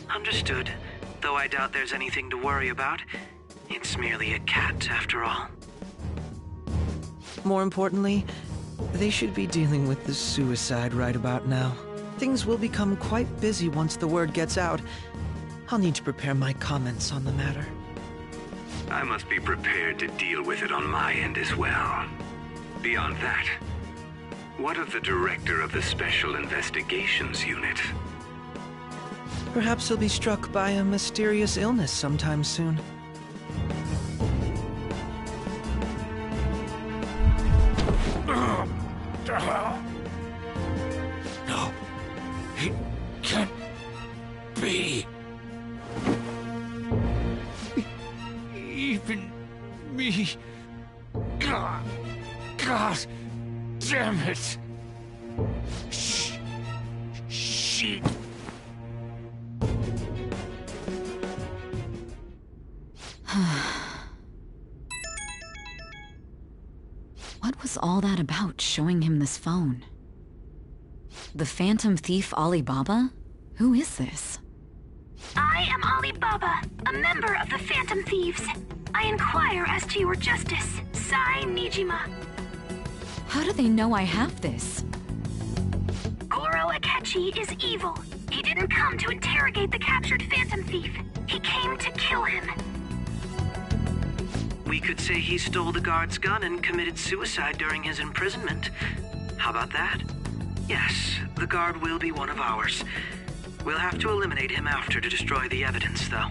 Understood. Though I doubt there's anything to worry about. It's merely a cat, after all. More importantly, they should be dealing with the suicide right about now. Things will become quite busy once the word gets out. I'll need to prepare my comments on the matter. I must be prepared to deal with it on my end as well. Beyond that, what of the director of the Special Investigations Unit? Perhaps he'll be struck by a mysterious illness sometime soon. No, it can't be. Even me. God damn it. Shit. What was all that about, showing him this phone? The Phantom Thief Alibaba? Who is this? I am Alibaba, a member of the Phantom Thieves. I inquire as to your justice, Sai Niijima. How do they know I have this? Goro Akechi is evil. He didn't come to interrogate the captured Phantom Thief. He came to kill him. We could say he stole the guard's gun and committed suicide during his imprisonment. How about that? Yes, the guard will be one of ours. We'll have to eliminate him after to destroy the evidence, though.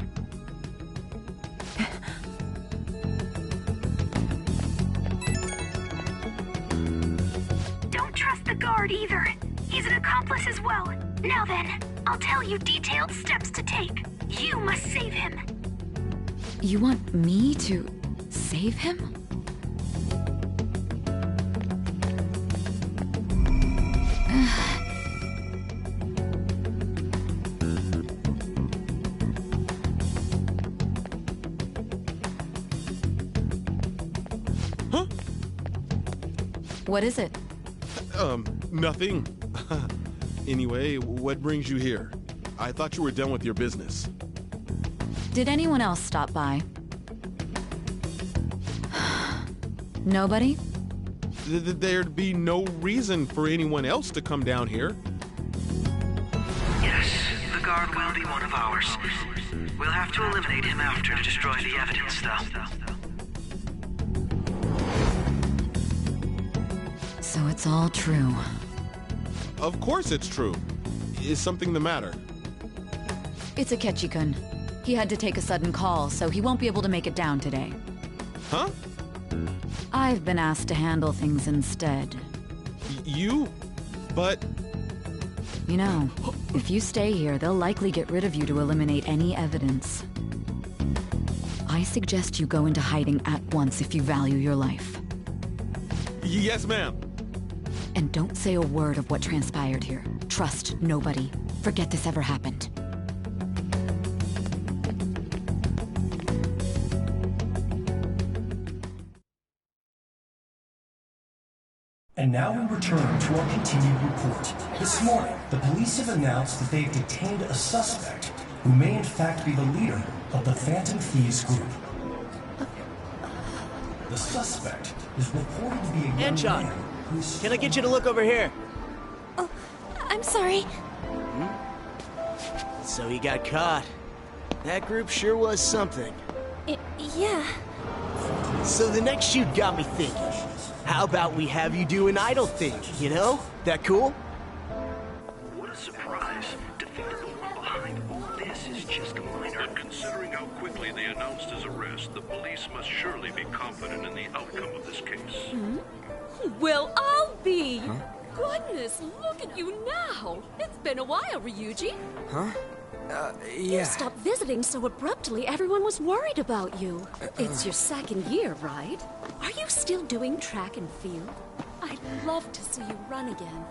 Don't trust the guard either. He's an accomplice as well. Now then, I'll tell you detailed steps to take. You must save him. You want me to save him? Huh? What is it? Nothing. Anyway, what brings you here? I thought you were done with your business. Did anyone else stop by? Nobody? There'd be no reason for anyone else to come down here. Yes, the guard will be one of ours. We'll have to eliminate him after to destroy the evidence, though. So it's all true. Of course it's true. Is something the matter? It's Akechi-kun. He had to take a sudden call, so he won't be able to make it down today. Huh? I've been asked to handle things instead. You? But... You know, if you stay here, they'll likely get rid of you to eliminate any evidence. I suggest you go into hiding at once if you value your life. Yes, ma'am. And don't say a word of what transpired here. Trust nobody. Forget this ever happened. And now we return to our continued report. This morning, the police have announced that they've detained a suspect who may in fact be the leader of the Phantom Thieves group. The suspect is reported to be a young Anshan, man who's... can I get you to look over here? Oh, I'm sorry. So he got caught. That group sure was something. Yeah. So the next shoot got me thinking. How about we have you do an idol thing, you know? That cool? What a surprise. To think that the one behind all this is just a minor. But considering how quickly they announced his arrest, the police must surely be confident in the outcome of this case. Hmm? Well, I'll be. Huh? Goodness, look at you now. It's been a while, Ryuji. Huh? You Yeah. stopped visiting so abruptly, everyone was worried about you. It's your second year, right? Are you still doing track and field? I'd love to see you run again.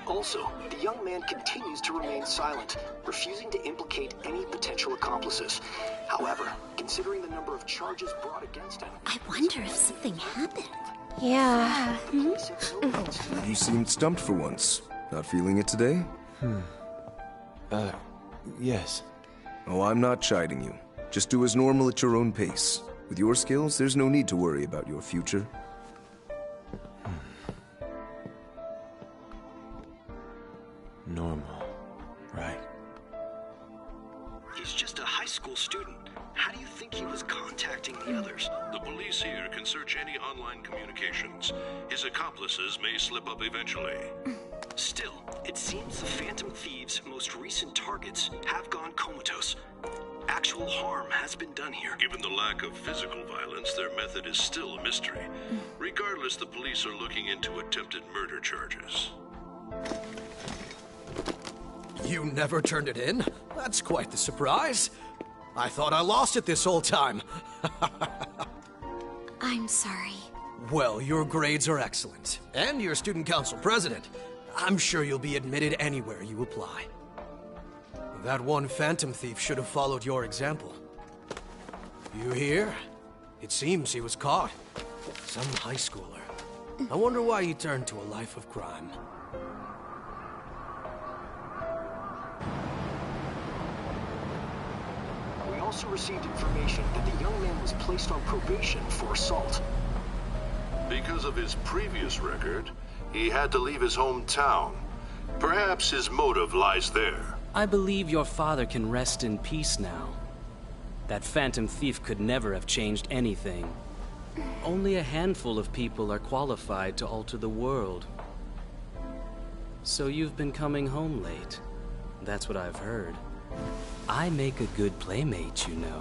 Also, the young man continues to remain silent, refusing to implicate any potential accomplices. However, considering the number of charges brought against him... I wonder if something happened. Yeah. You seemed stumped for once. Not feeling it today? Yes. Oh, I'm not chiding you. Just do as normal at your own pace. With your skills, there's no need to worry about your future. Normal. Right. He's just a high school student. How do you think he was contacting the others? The police here can search any online communications. His accomplices may slip up eventually. Still, it seems the Phantom Thieves' most recent targets have gone comatose. Actual harm has been done here. Given the lack of physical violence, their method is still a mystery. Regardless, the police are looking into attempted murder charges. You never turned it in? That's quite the surprise. I thought I lost it this whole time. I'm sorry. Well, your grades are excellent. And you're student council president. I'm sure you'll be admitted anywhere you apply. That one Phantom Thief should have followed your example. You hear? It seems he was caught. Some high schooler. I wonder why he turned to a life of crime. We also received information that the young man was placed on probation for assault. Because of his previous record, he had to leave his hometown. Perhaps his motive lies there. I believe your father can rest in peace now. That Phantom Thief could never have changed anything. Only a handful of people are qualified to alter the world. So you've been coming home late. That's what I've heard. I make a good playmate, you know.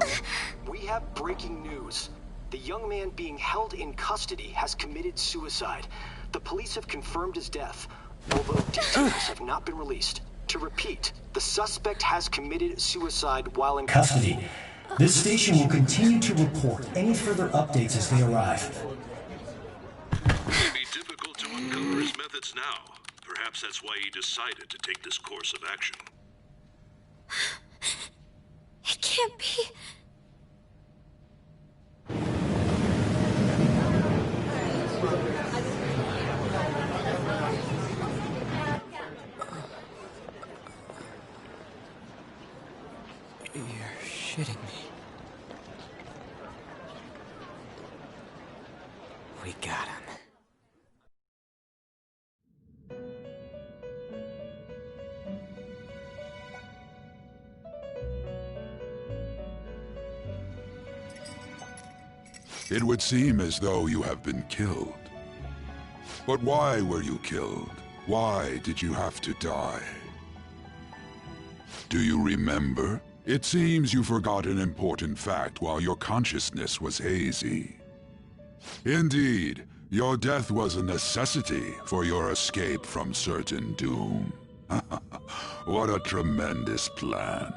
We have breaking news. The young man being held in custody has committed suicide. The police have confirmed his death, although details have not been released. To repeat, the suspect has committed suicide while in Custody. This station will continue to report any further updates as they arrive. It may be difficult to uncover his methods now. Perhaps that's why he decided to take this course of action. It can't be. You're shitting me. We got him. It would seem as though you have been killed. But why were you killed? Why did you have to die? Do you remember? It seems you forgot an important fact while your consciousness was hazy. Indeed, your death was a necessity for your escape from certain doom. What a tremendous plan.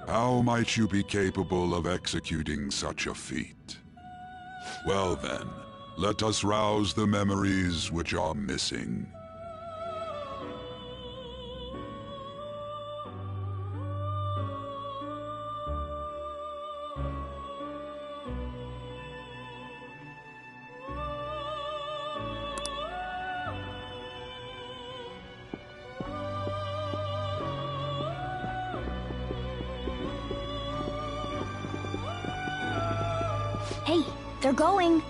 How might you be capable of executing such a feat? Well then, let us rouse the memories which are missing. Hey, they're going.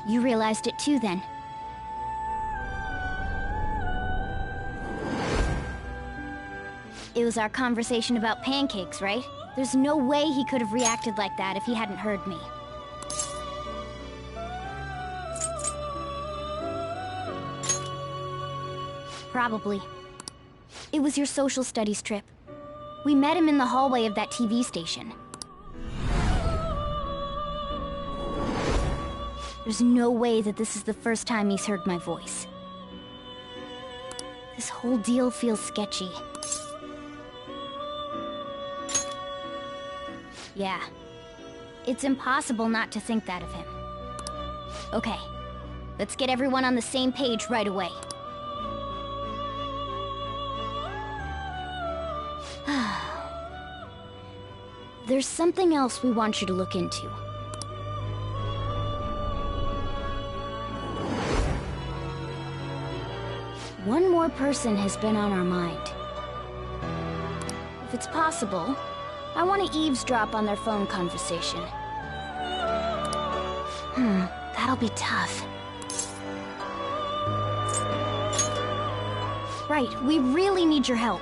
You realized it too, then. It was our conversation about pancakes, right? There's no way he could have reacted like that if he hadn't heard me. Probably. It was your social studies trip. We met him in the hallway of that TV station. There's no way that this is the first time he's heard my voice. This whole deal feels sketchy. Yeah. It's impossible not to think that of him. Okay. Let's get everyone on the same page right away. There's something else we want you to look into. One more person has been on our mind. If it's possible, I want to eavesdrop on their phone conversation. That'll be tough. Right, we really need your help.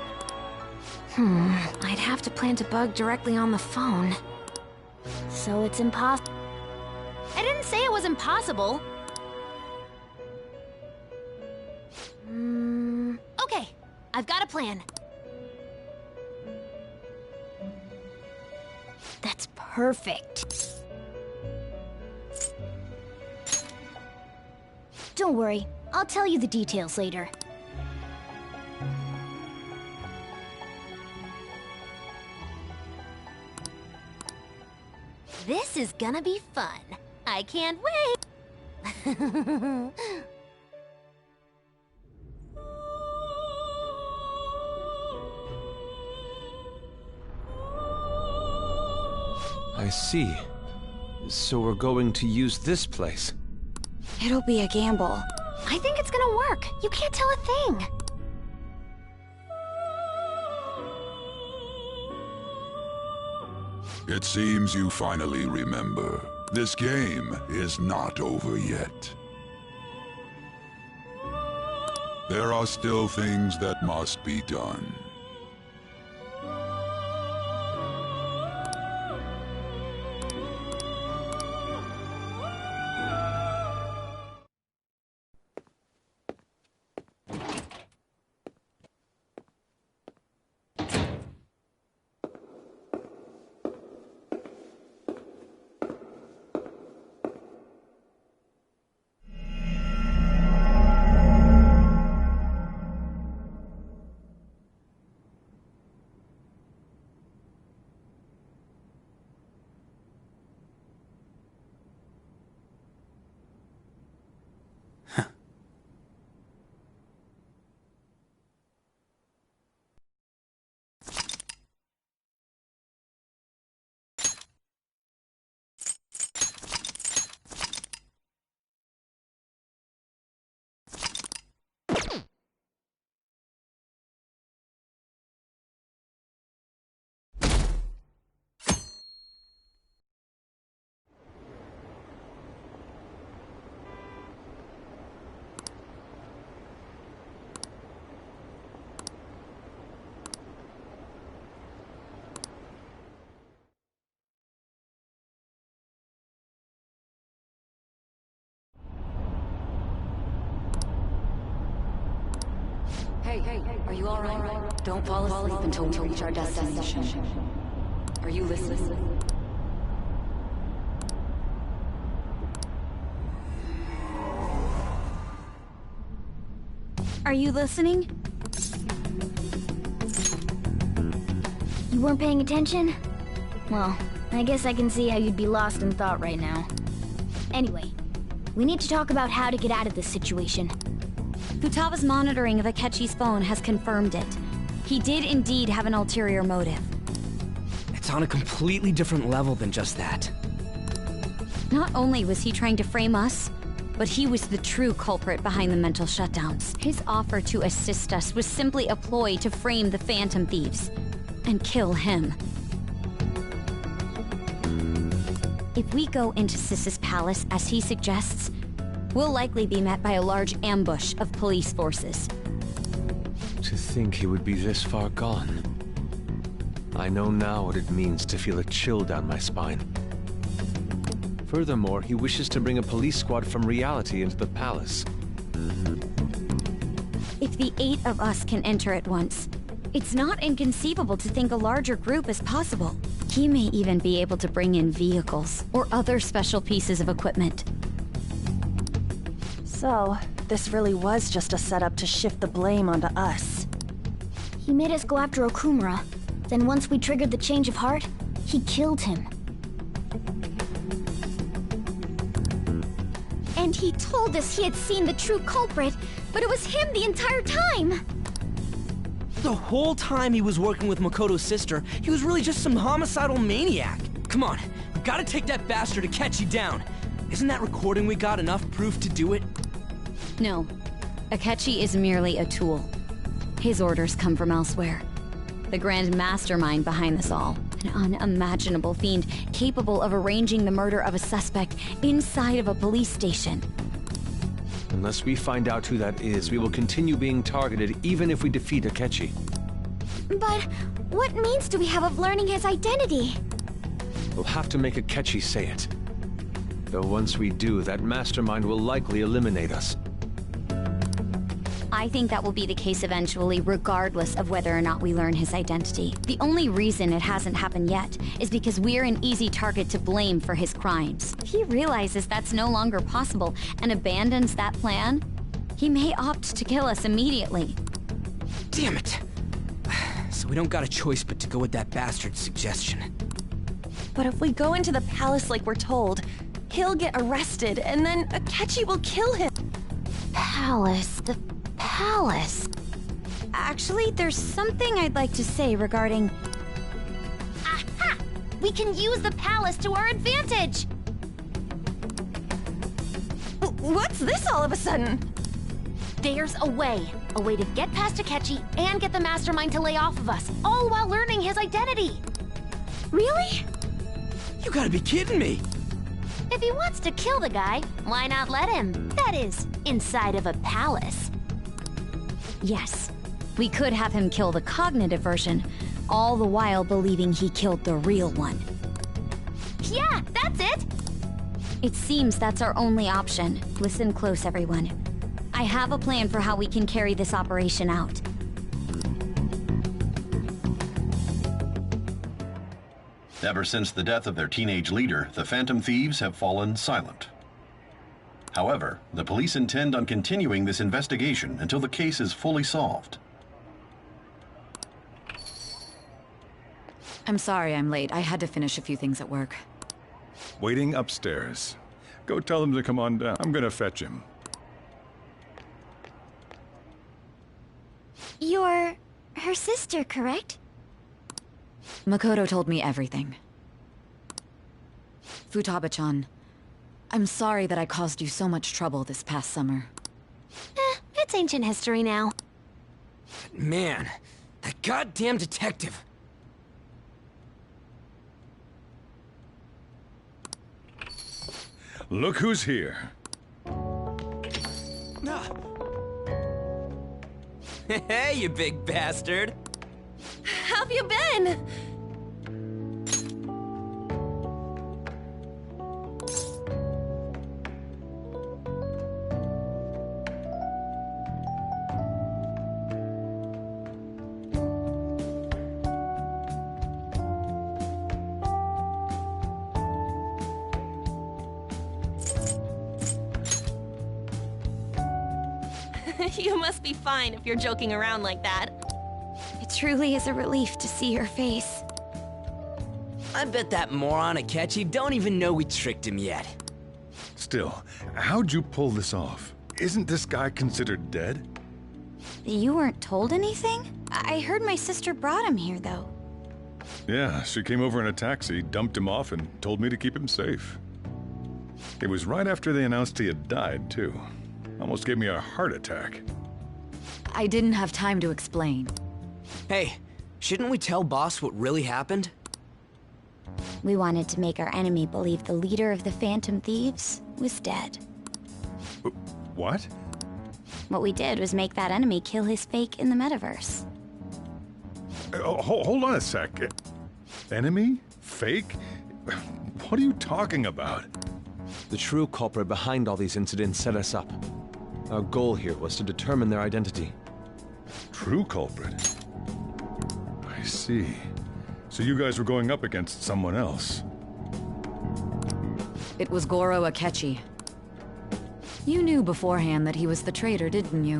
I'd have to plant a bug directly on the phone. So it's impossible. I didn't say it was impossible. Okay, I've got a plan. That's perfect. Don't worry, I'll tell you the details later. This is gonna be fun. I can't wait! I see. So we're going to use this place. It'll be a gamble. I think it's gonna work. You can't tell a thing. It seems you finally remember. This game is not over yet. There are still things that must be done. Hey, are you alright? Don't fall asleep until we reach our destination. Are you listening? Are you listening? You weren't paying attention? Well, I guess I can see how you'd be lost in thought right now. Anyway, we need to talk about how to get out of this situation. Futaba's monitoring of Akechi's phone has confirmed it. He did indeed have an ulterior motive. It's on a completely different level than just that. Not only was he trying to frame us, but he was the true culprit behind the mental shutdowns. His offer to assist us was simply a ploy to frame the Phantom Thieves and kill him. If we go into Sis's palace as he suggests, we'll likely be met by a large ambush of police forces. To think he would be this far gone. I know now what it means to feel a chill down my spine. Furthermore, he wishes to bring a police squad from reality into the palace. If the 8 of us can enter at once, it's not inconceivable to think a larger group is possible. He may even be able to bring in vehicles or other special pieces of equipment. So, this really was just a setup to shift the blame onto us. He made us go after Okumura. Then once we triggered the change of heart, he killed him. And he told us he had seen the true culprit, but it was him the entire time! The whole time he was working with Makoto's sister, he was really just some homicidal maniac. Come on, we gotta take that bastard Akechi down. Isn't that recording we got enough proof to do it? No. Akechi is merely a tool. His orders come from elsewhere. The grand mastermind behind this all. An unimaginable fiend capable of arranging the murder of a suspect inside of a police station. Unless we find out who that is, we will continue being targeted even if we defeat Akechi. But what means do we have of learning his identity? We'll have to make Akechi say it. Though once we do, that mastermind will likely eliminate us. I think that will be the case eventually, regardless of whether or not we learn his identity. The only reason it hasn't happened yet is because we're an easy target to blame for his crimes. If he realizes that's no longer possible and abandons that plan, he may opt to kill us immediately. Damn it! So we don't got a choice but to go with that bastard's suggestion. But if we go into the palace like we're told, he'll get arrested, and then Akechi will kill him. The palace. Actually, there's something I'd like to say regarding... Aha! We can use the palace to our advantage! What's this all of a sudden? There's a way to get past Akechi and get the mastermind to lay off of us, all while learning his identity. Really? You gotta be kidding me! If he wants to kill the guy, why not let him? That is, inside of a palace. Yes, we could have him kill the cognitive version, all the while believing he killed the real one. Yeah, that's it! It seems that's our only option. Listen close, everyone. I have a plan for how we can carry this operation out. Ever since the death of their teenage leader, the Phantom Thieves have fallen silent. However, the police intend on continuing this investigation until the case is fully solved. I'm sorry I'm late. I had to finish a few things at work. Waiting upstairs. Go tell him to come on down. I'm gonna fetch him. You're her sister, correct? Makoto told me everything. Futaba-chan, I'm sorry that I caused you so much trouble this past summer. It's ancient history now. Man, that goddamn detective. Look who's here. Hey, you big bastard. How've you been? You must be fine if you're joking around like that. It truly is a relief to see your face. I bet that moron Akechi don't even know we tricked him yet. Still, how'd you pull this off? Isn't this guy considered dead? You weren't told anything? I heard my sister brought him here, though. Yeah, she came over in a taxi, dumped him off, and told me to keep him safe. It was right after they announced he had died, too. Almost gave me a heart attack. I didn't have time to explain. Hey, shouldn't we tell boss what really happened? We wanted to make our enemy believe the leader of the Phantom Thieves was dead. What? What we did was make that enemy kill his fake in the metaverse. Hold on a sec. Enemy? Fake? What are you talking about? The true culprit behind all these incidents set us up. Our goal here was to determine their identity. True culprit? I see. So you guys were going up against someone else. It was Goro Akechi. You knew beforehand that he was the traitor, didn't you?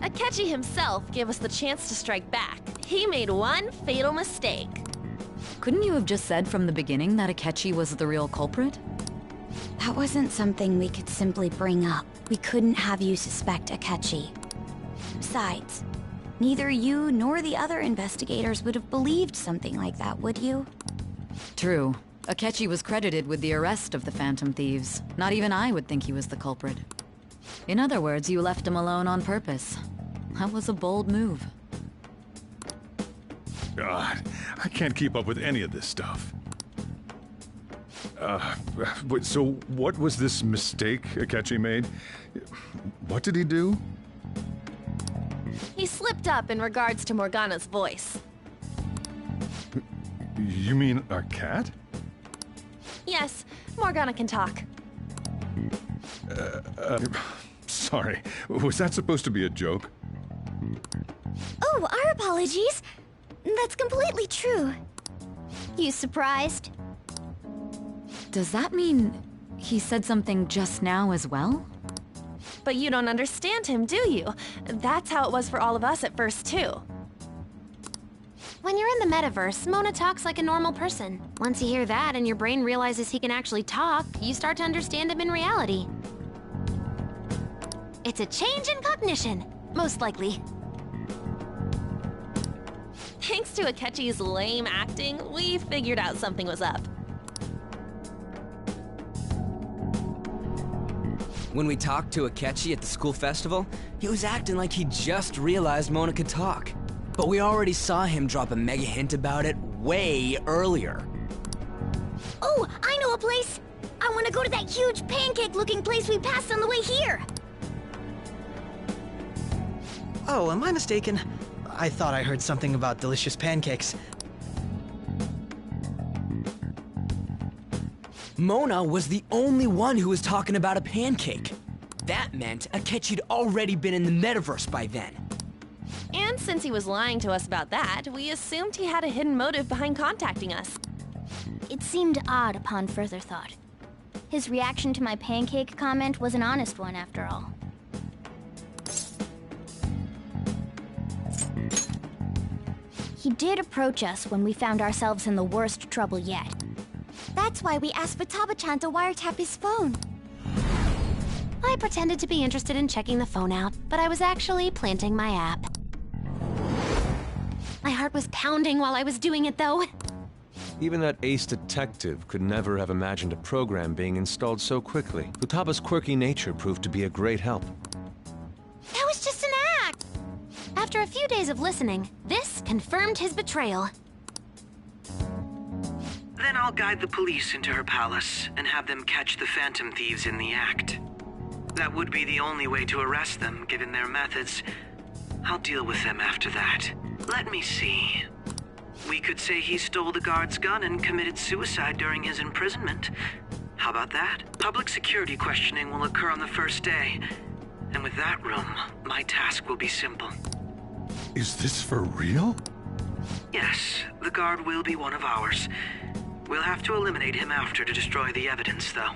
Akechi himself gave us the chance to strike back. He made one fatal mistake. Couldn't you have just said from the beginning that Akechi was the real culprit? That wasn't something we could simply bring up. We couldn't have you suspect Akechi. Besides, neither you nor the other investigators would have believed something like that, would you? True. Akechi was credited with the arrest of the Phantom Thieves. Not even I would think he was the culprit. In other words, you left him alone on purpose. That was a bold move. God, I can't keep up with any of this stuff. So what was this mistake Akechi made? What did he do? He slipped up in regards to Morgana's voice. You mean our cat? Yes, Morgana can talk. Sorry, was that supposed to be a joke? Oh, our apologies. That's completely true. You surprised? Does that mean he said something just now as well? But you don't understand him, do you? That's how it was for all of us at first, too. When you're in the metaverse, Mona talks like a normal person. Once you hear that and your brain realizes he can actually talk, you start to understand him in reality. It's a change in cognition, most likely. Thanks to Akechi's lame acting, we figured out something was up. When we talked to Akechi at the school festival, he was acting like he just realized Mona could talk. But we already saw him drop a mega hint about it way earlier. Oh, I know a place! I want to go to that huge pancake-looking place we passed on the way here! Oh, am I mistaken? I thought I heard something about delicious pancakes. Mona was the only one who was talking about a pancake. That meant Akechi'd already been in the metaverse by then. And since he was lying to us about that, we assumed he had a hidden motive behind contacting us. It seemed odd upon further thought. His reaction to my pancake comment was an honest one, after all. He did approach us when we found ourselves in the worst trouble yet. That's why we asked Futaba-chan to wiretap his phone. I pretended to be interested in checking the phone out, but I was actually planting my app. My heart was pounding while I was doing it, though. Even that ace detective could never have imagined a program being installed so quickly. Futaba's quirky nature proved to be a great help. That was just an act! After a few days of listening, this confirmed his betrayal. Then I'll guide the police into her palace and have them catch the Phantom Thieves in the act. That would be the only way to arrest them, given their methods. I'll deal with them after that. Let me see. We could say he stole the guard's gun and committed suicide during his imprisonment. How about that? Public security questioning will occur on the first day. And with that room, my task will be simple. Is this for real? Yes, the guard will be one of ours. We'll have to eliminate him after to destroy the evidence, though.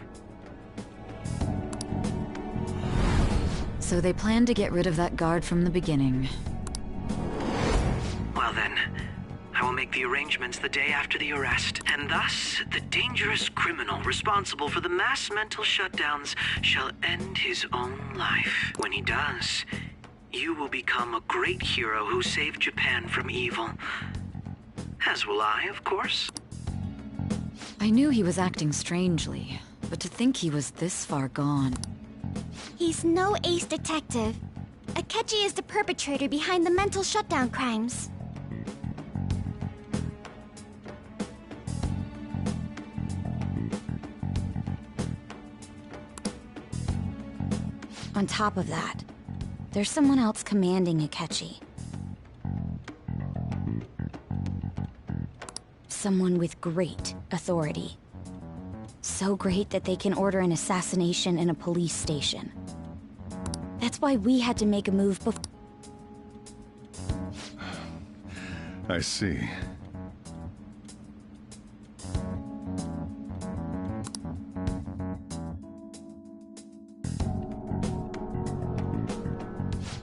So they planned to get rid of that guard from the beginning. Well then, I will make the arrangements the day after the arrest, and thus, the dangerous criminal responsible for the mass mental shutdowns shall end his own life. When he does, you will become a great hero who saved Japan from evil. As will I, of course. I knew he was acting strangely, but to think he was this far gone. He's no ace detective. Akechi is the perpetrator behind the mental shutdown crimes. On top of that, there's someone else commanding Akechi. Someone with great authority. So great that they can order an assassination in a police station. That's why we had to make a move before. I see.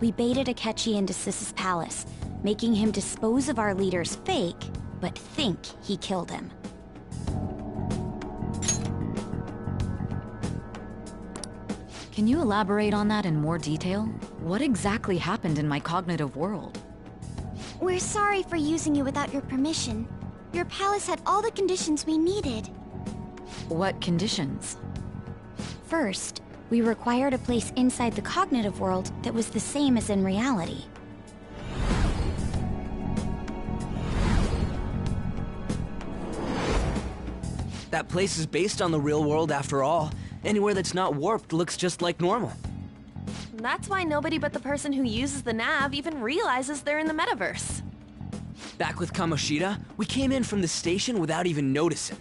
We baited Akechi into Sis's palace, making him dispose of our leader's fake, but think he killed him. Can you elaborate on that in more detail? What exactly happened in my cognitive world? We're sorry for using you without your permission. Your palace had all the conditions we needed. What conditions? First, we required a place inside the cognitive world that was the same as in reality. That place is based on the real world after all. Anywhere that's not warped looks just like normal. That's why nobody but the person who uses the nav even realizes they're in the metaverse. Back with Kamoshida, we came in from the station without even noticing.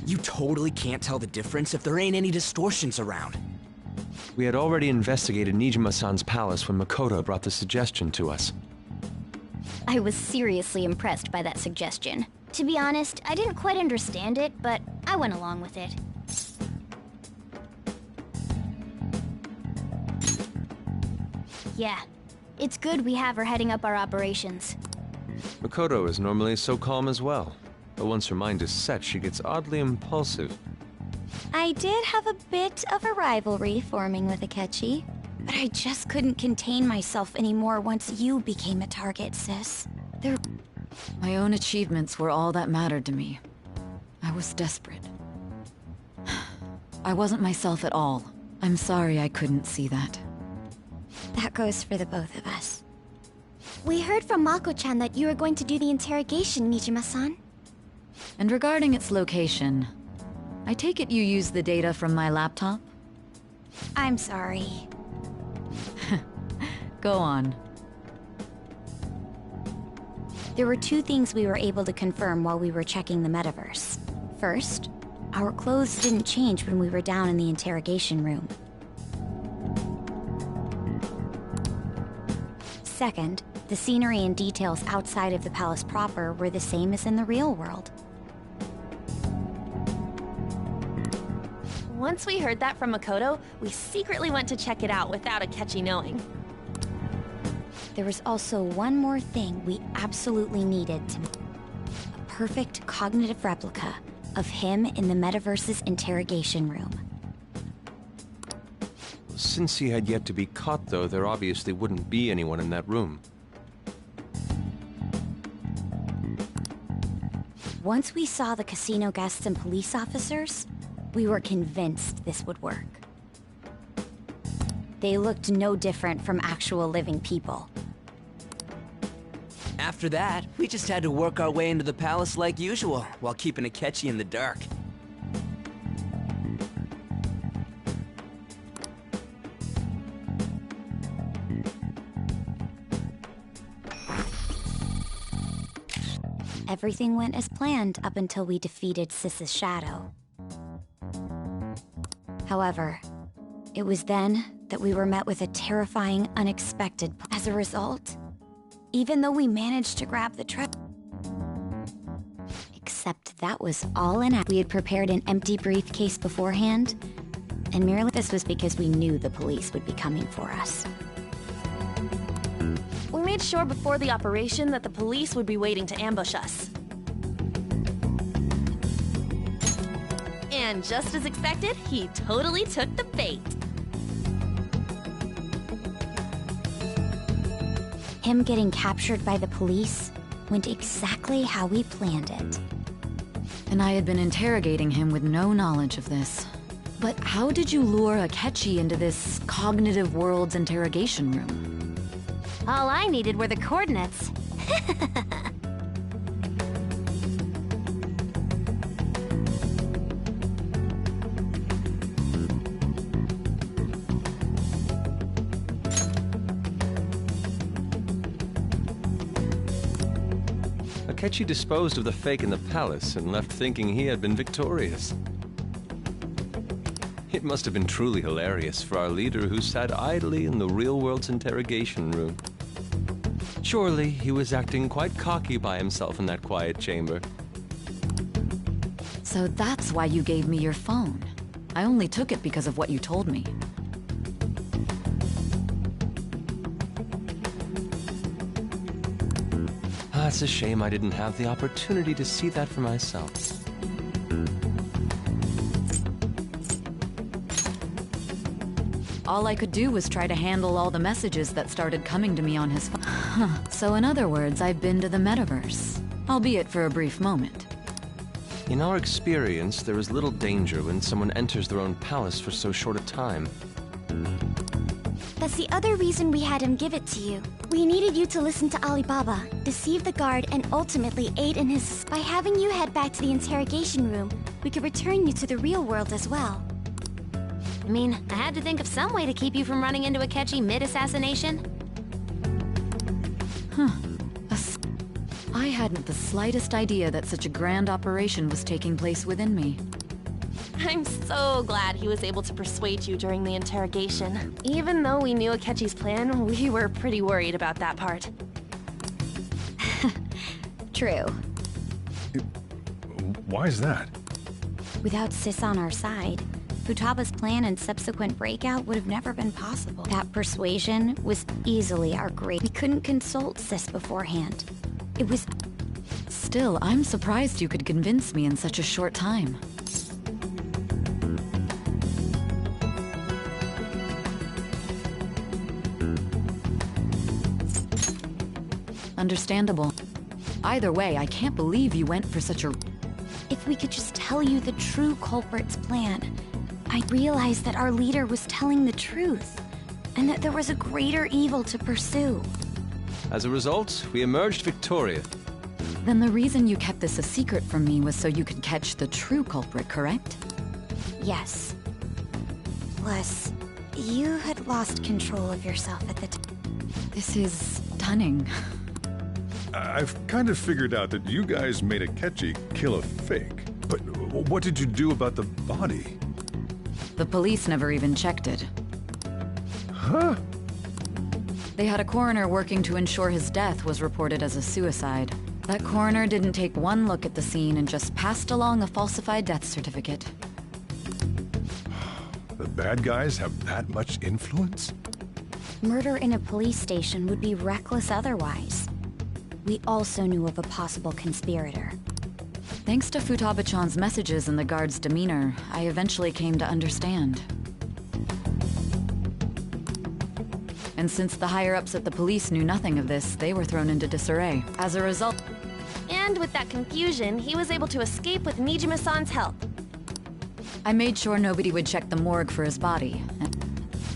You totally can't tell the difference if there ain't any distortions around. We had already investigated Niijima-san's palace when Makoto brought the suggestion to us. I was seriously impressed by that suggestion. To be honest, I didn't quite understand it, but I went along with it. Yeah. It's good we have her heading up our operations. Makoto is normally so calm as well, but once her mind is set, she gets oddly impulsive. I did have a bit of a rivalry forming with Akechi, but I just couldn't contain myself anymore once you became a target, sis. My own achievements were all that mattered to me. I was desperate. I wasn't myself at all. I'm sorry I couldn't see that. That goes for the both of us. We heard from Mako-chan that you were going to do the interrogation, Niijima-san. And regarding its location, I take it you used the data from my laptop? I'm sorry. Go on. There were two things we were able to confirm while we were checking the metaverse. First, our clothes didn't change when we were down in the interrogation room. Second, the scenery and details outside of the palace proper were the same as in the real world. Once we heard that from Makoto, we secretly went to check it out without Akechi knowing. There was also one more thing we absolutely needed to make. A perfect cognitive replica of him in the metaverse's interrogation room. Since he had yet to be caught, though, there obviously wouldn't be anyone in that room. Once we saw the casino guests and police officers, we were convinced this would work. They looked no different from actual living people. After that, we just had to work our way into the palace like usual, while keeping Akechi in the dark. Everything went as planned up until we defeated Sis's shadow. However, it was then that we were met with a terrifying, unexpected... As a result, even though we managed to grab the except that was all in we had prepared an empty briefcase beforehand, and merely this was because we knew the police would be coming for us. We made sure before the operation that the police would be waiting to ambush us. And just as expected, he totally took the bait. Him getting captured by the police went exactly how we planned it. And I had been interrogating him with no knowledge of this. But how did you lure Akechi into this cognitive world's interrogation room? All I needed were the coordinates. Akechi disposed of the fake in the palace and left thinking he had been victorious. It must have been truly hilarious for our leader who sat idly in the real world's interrogation room. Surely he was acting quite cocky by himself in that quiet chamber. So that's why you gave me your phone. I only took it because of what you told me. It's a shame I didn't have the opportunity to see that for myself. All I could do was try to handle all the messages that started coming to me on his phone. So in other words, I've been to the metaverse, albeit for a brief moment. In our experience, there is little danger when someone enters their own palace for so short a time. That's the other reason we had him give it to you. We needed you to listen to Alibaba, deceive the guard, and ultimately aid in his... By having you head back to the interrogation room, we could return you to the real world as well. I mean, I had to think of some way to keep you from running into Akechi mid-assassination. I hadn't the slightest idea that such a grand operation was taking place within me. I'm so glad he was able to persuade you during the interrogation. Even though we knew Akechi's plan, we were pretty worried about that part. True. Why is that? Without Sis on our side, Futaba's plan and subsequent breakout would have never been possible. That persuasion was easily our great. We couldn't consult Sis beforehand. It was... Still, I'm surprised you could convince me in such a short time. Understandable. Either way, I can't believe you went for such a... If we could just tell you the true culprit's plan, I realized that our leader was telling the truth, and that there was a greater evil to pursue. As a result, we emerged victorious. Then the reason you kept this a secret from me was so you could catch the true culprit, correct? Yes. Plus, you had lost control of yourself at the time. This is stunning. I've kind of figured out that you guys made Akechi kill a fake. But what did you do about the body? The police never even checked it. Huh? They had a coroner working to ensure his death was reported as a suicide. That coroner didn't take one look at the scene and just passed along a falsified death certificate. The bad guys have that much influence? Murder in a police station would be reckless otherwise. We also knew of a possible conspirator. Thanks to Futaba-chan's messages and the guard's demeanor, I eventually came to understand. And since the higher-ups at the police knew nothing of this, they were thrown into disarray. As a result... And with that confusion, he was able to escape with Niijima-san's help. I made sure nobody would check the morgue for his body.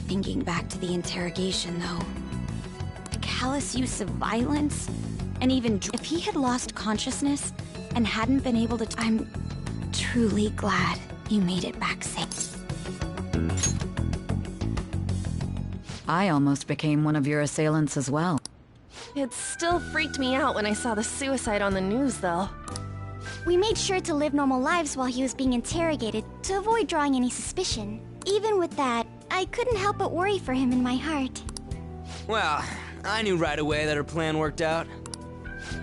Thinking back to the interrogation, though, the callous use of violence, and even if he had lost consciousness and hadn't been able to... I'm truly glad you made it back safe. I almost became one of your assailants as well. It still freaked me out when I saw the suicide on the news, though. We made sure to live normal lives while he was being interrogated to avoid drawing any suspicion. Even with that, I couldn't help but worry for him in my heart. Well, I knew right away that her plan worked out.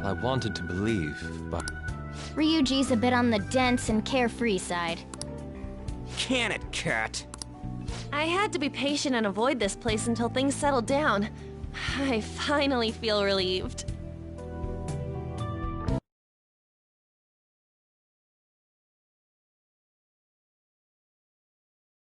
I wanted to believe, but... Ryuji's a bit on the dense and carefree side. Can it, Cat? I had to be patient and avoid this place until things settled down. I finally feel relieved.